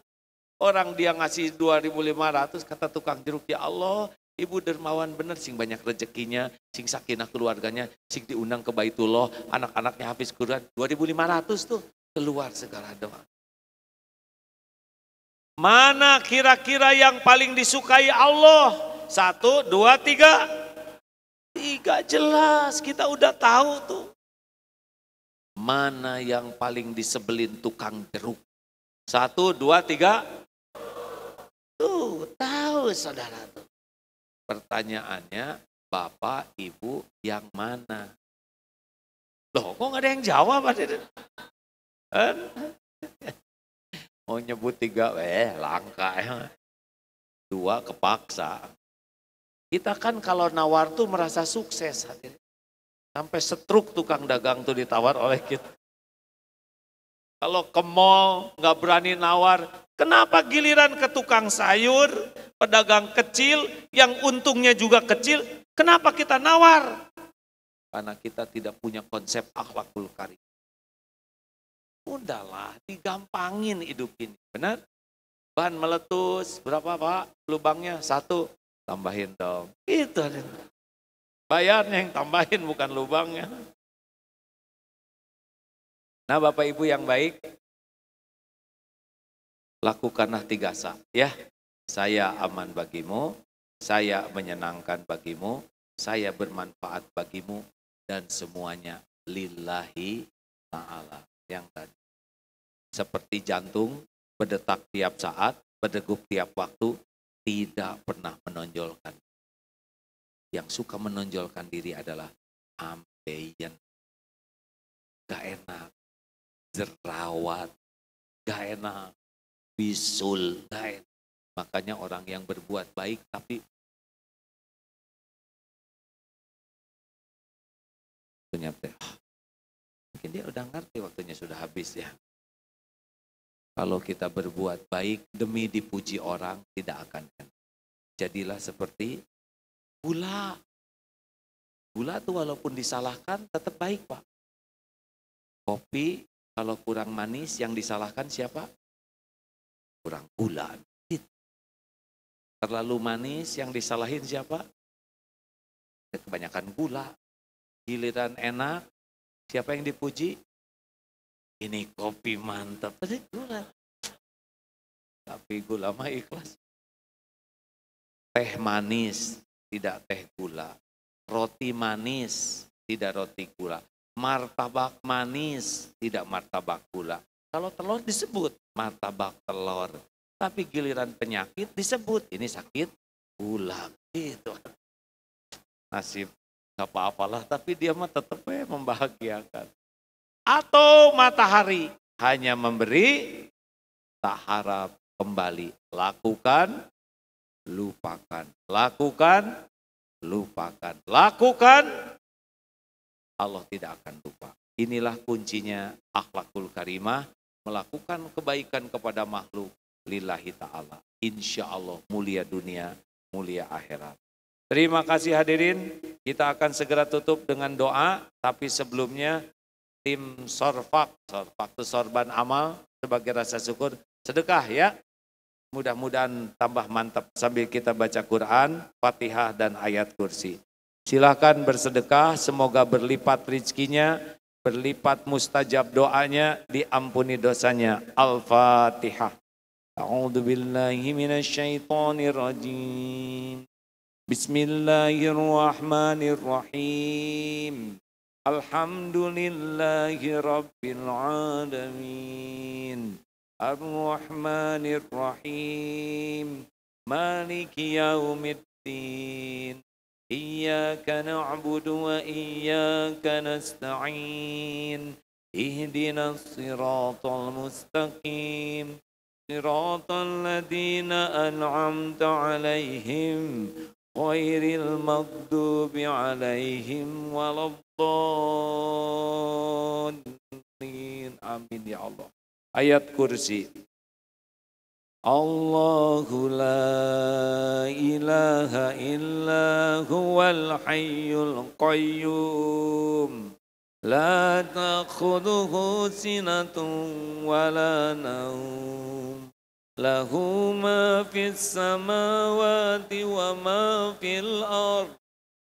Orang dia ngasih 2.500 kata tukang jeruk, ya Allah, ibu dermawan bener, sing banyak rezekinya, sing sakinah keluarganya, sing diundang ke Baitullah, anak-anaknya hafiz Quran, 2.500 tuh keluar segala doa. Mana kira-kira yang paling disukai Allah? 1, 2, 3. 3 jelas, kita udah tahu tuh. Mana yang paling disebelin tukang jeruk? 1, 2, 3. Tuh, tahu saudara tuh. Pertanyaannya, Bapak, Ibu yang mana? Loh, kok gak ada yang jawab? Mau nyebut 3, langka ya. 2 kepaksa. Kita kan kalau nawar tuh merasa sukses. Sampai setruk tukang dagang tuh ditawar oleh kita. Kalau ke mall gak berani nawar, kenapa giliran ke tukang sayur, pedagang kecil, yang untungnya juga kecil, kenapa kita nawar? Karena kita tidak punya konsep akhlakul karim. Udahlah, digampangin hidup ini, benar? Bahan meletus, berapa Pak lubangnya? 1, tambahin dong. Itu bayarnya yang tambahin, bukan lubangnya. Nah Bapak Ibu yang baik, lakukanlah 3 ya. Saya aman bagimu, saya menyenangkan bagimu, saya bermanfaat bagimu, dan semuanya lillahi ta'ala. Yang tadi, seperti jantung berdetak tiap saat, berdegup tiap waktu, tidak pernah menonjolkan. Yang suka menonjolkan diri adalah ambeien. Gak enak, jerawat, gak enak, bisul, gak enak. Makanya orang yang berbuat baik tapi ternyata mungkin dia udah ngerti waktunya sudah habis ya. Kalau kita berbuat baik demi dipuji orang, tidak akan enak. Jadilah seperti gula. Gula tuh walaupun disalahkan tetap baik, Pak. Kopi kalau kurang manis yang disalahkan siapa? Kurang gula. Terlalu manis yang disalahin siapa? Kebanyakan gula. Giliran enak, siapa yang dipuji? Ini kopi mantap. Gula. Tapi gula mah ikhlas. Teh manis, tidak teh gula. Roti manis, tidak roti gula. Martabak manis, tidak martabak gula. Kalau telur disebut martabak telur. Tapi giliran penyakit disebut ini sakit gula. Gitu. Nasib gak apa-apalah, tapi dia mah tetap membahagiakan. Atau matahari hanya memberi, tak harap kembali. Lakukan, lupakan. Lakukan, lupakan. Lakukan, Allah tidak akan lupa. Inilah kuncinya akhlakul karimah, melakukan kebaikan kepada makhluk lillahi ta'ala. Insya Allah mulia dunia, mulia akhirat. Terima kasih hadirin, kita akan segera tutup dengan doa, tapi sebelumnya tim Sorfak itu sorban amal sebagai rasa syukur, sedekah ya. Mudah-mudahan tambah mantap sambil kita baca Quran, Fatihah dan ayat kursi. Silakan bersedekah, semoga berlipat rizkinya, berlipat mustajab doanya, diampuni dosanya. Al-Fatihah. A'udzu billahi minasyaitonir rajim. Bismillahirrahmanirrahim. Alhamdulillahi rabbil alamin. Ar-Rahmanir-Rahim. Maliki yaumiddin. Iyyaka na'budu wa iyyaka nasta'in. Ihdinas siratal mustaqim. Siratal ladzina an'amta 'alaihim ghairil maghdubi 'alaihim waladdallin. Amin ya Allah. Ayat kursi. Allahu la ilaha illa huwal hayyul qayyum. La ta'khudhuhu sinatun wa la nawm. Lahu ma fis samawati wa ma fil ardh.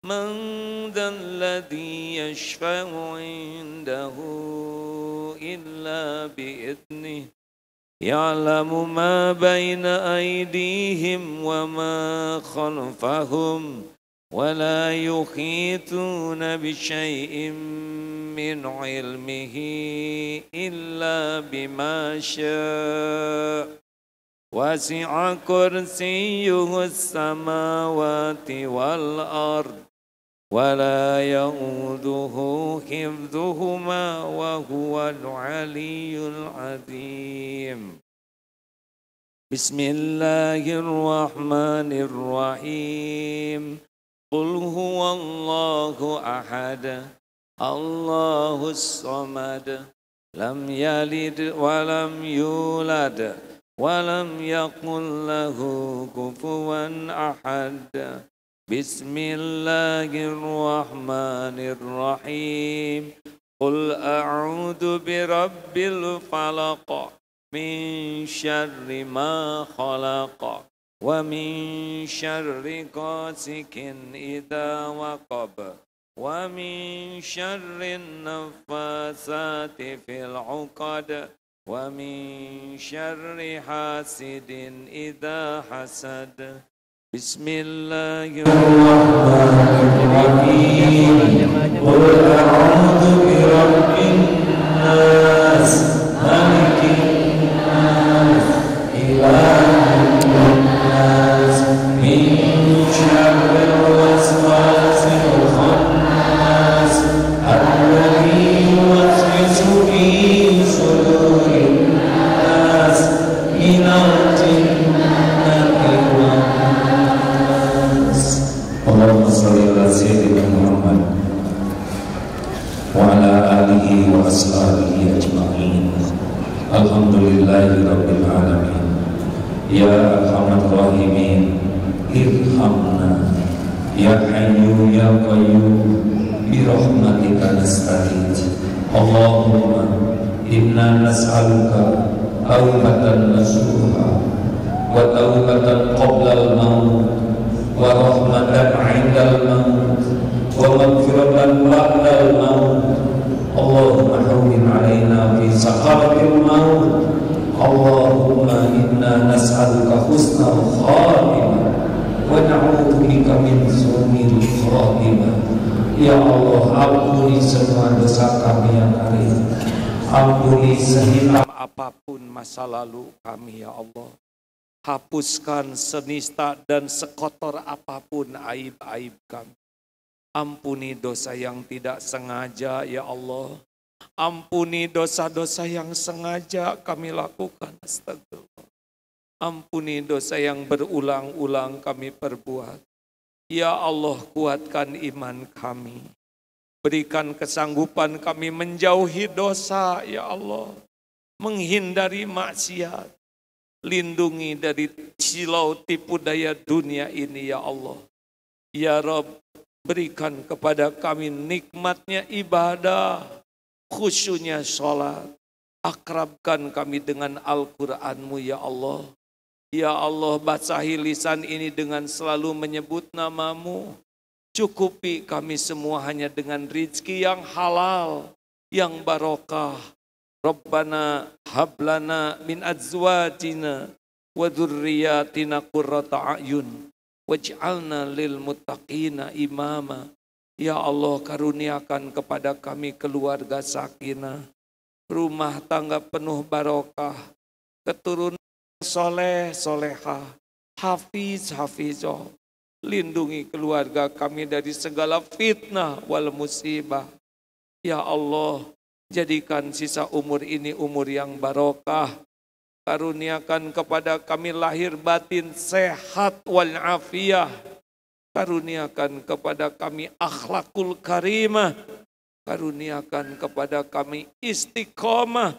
Man dzalladzi yashfa'u 'indahu illa bi'idnih. Ya'lamu ma baina aydihim wa ma khalfahum. Wa la yuhituna bi syai'in min 'ilmihi illa bima syaa'. Wasi'a kursiyyuhu as-samawati wal ardh. ولا يؤوده حفظهما وهو العلي العظيم. بسم الله الرحمن الرحيم. قل هو الله أحد الله الصمد لم يلد ولم يولد ولم يكن له كفوا أحد. Bismillahirrahmanirrahim. Qul a'udzu birabbil falaq min syarri ma khalaq wa min syarri ghasikin idza waqab wa min syarri naffasati fil 'uqad wa min syarri hasidin idza hasad. Bismillahirrahmanirrahim. Qul a'udzu birabbin nas, malikin nas, ilahin nas, min syarril waswasil khannas, alladzi yuwaswisu fi sudurin nas, minal jinnati wan nas. Allahumma shalli ala sayyidina Alhamdulillahi Rabbil Alamin. Ya Arhamar Rahimin, irhamna. Ya Hayyu Ya Qayyum, bi rahmatika nastaghith. Allahumma inna nas'aluka taubatan nasuha wa taubatan qabla al-maut wa rahmatan 'indal maut wa maghfiratan ba'da al-maut. Allahumma hawwin 'alaina fi sakaratil maut. Allahumma inna nas'aluka husnal khatimah wa na'udzubika min su'il khatimah. Ya Allah, ampuni semua dosa kami yang hari ini. Ampuni sehitam apapun masa lalu kami ya Allah. Hapuskan senista dan sekotor apapun aib-aib kami. Ampuni dosa yang tidak sengaja ya Allah. Ampuni dosa-dosa yang sengaja kami lakukan. Astagfirullah. Ampuni dosa yang berulang-ulang kami perbuat. Ya Allah, kuatkan iman kami. Berikan kesanggupan kami menjauhi dosa ya Allah. Menghindari maksiat. Lindungi dari silau tipu daya dunia ini ya Allah. Ya Rabb, berikan kepada kami nikmatnya ibadah, khusyuknya sholat. Akrabkan kami dengan Al-Quranmu ya Allah. Ya Allah, basahi lisan ini dengan selalu menyebut namamu. Cukupi kami semua hanya dengan rizki yang halal, yang barokah. Rabbana hablana min azwajina wa dzurriyyatina qurrata a'yun waj'alna lil muttaqina imama. Ya Allah, karuniakan kepada kami keluarga sakinah, rumah tangga penuh barokah, keturunan soleh solehah, hafiz hafizah. Lindungi keluarga kami dari segala fitnah wal musibah. Ya Allah, jadikan sisa umur ini umur yang barokah. Karuniakan kepada kami lahir batin sehat wal afiyah. Karuniakan kepada kami akhlakul karimah. Karuniakan kepada kami istiqomah.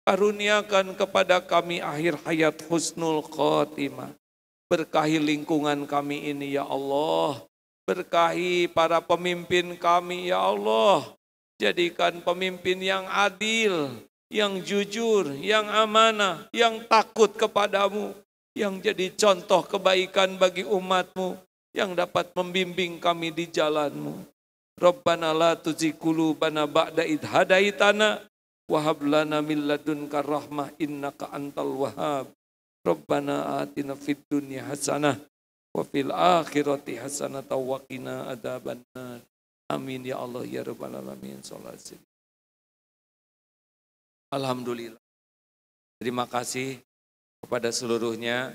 Karuniakan kepada kami akhir hayat husnul khotimah. Berkahi lingkungan kami ini ya Allah. Berkahi para pemimpin kami ya Allah. Jadikan pemimpin yang adil, yang jujur, yang amanah, yang takut kepadamu. Yang jadi contoh kebaikan bagi umatmu. Yang dapat membimbing kami di jalanmu. Rabbana la tuzigh qulubana ba'da idh hadaitana wa hab lana min ladunka rahmah innaka antal wahhab. Rabbana atina fid dunya hasanah wa fil akhirati hasanah wa qina adzabannar. Amin ya Allah ya rabbal alamin. Alhamdulillah. Terima kasih kepada seluruhnya.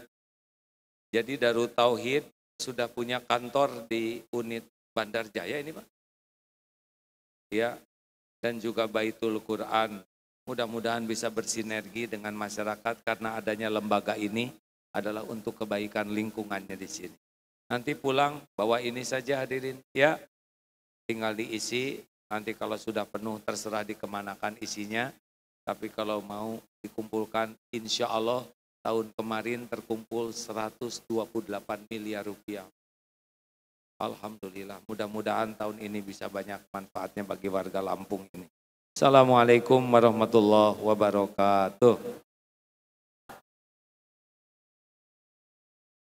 Jadi Darut Tauhid sudah punya kantor di unit Bandar Jaya ini, Pak. Ya, dan juga Baitul Quran. Mudah-mudahan bisa bersinergi dengan masyarakat karena adanya lembaga ini adalah untuk kebaikan lingkungannya di sini. Nanti pulang bawa ini saja hadirin ya. Tinggal diisi, nanti kalau sudah penuh terserah dikemanakan isinya. Tapi kalau mau dikumpulkan, insya Allah tahun kemarin terkumpul 128 miliar rupiah. Alhamdulillah, mudah-mudahan tahun ini bisa banyak manfaatnya bagi warga Lampung ini. Assalamualaikum warahmatullahi wabarakatuh.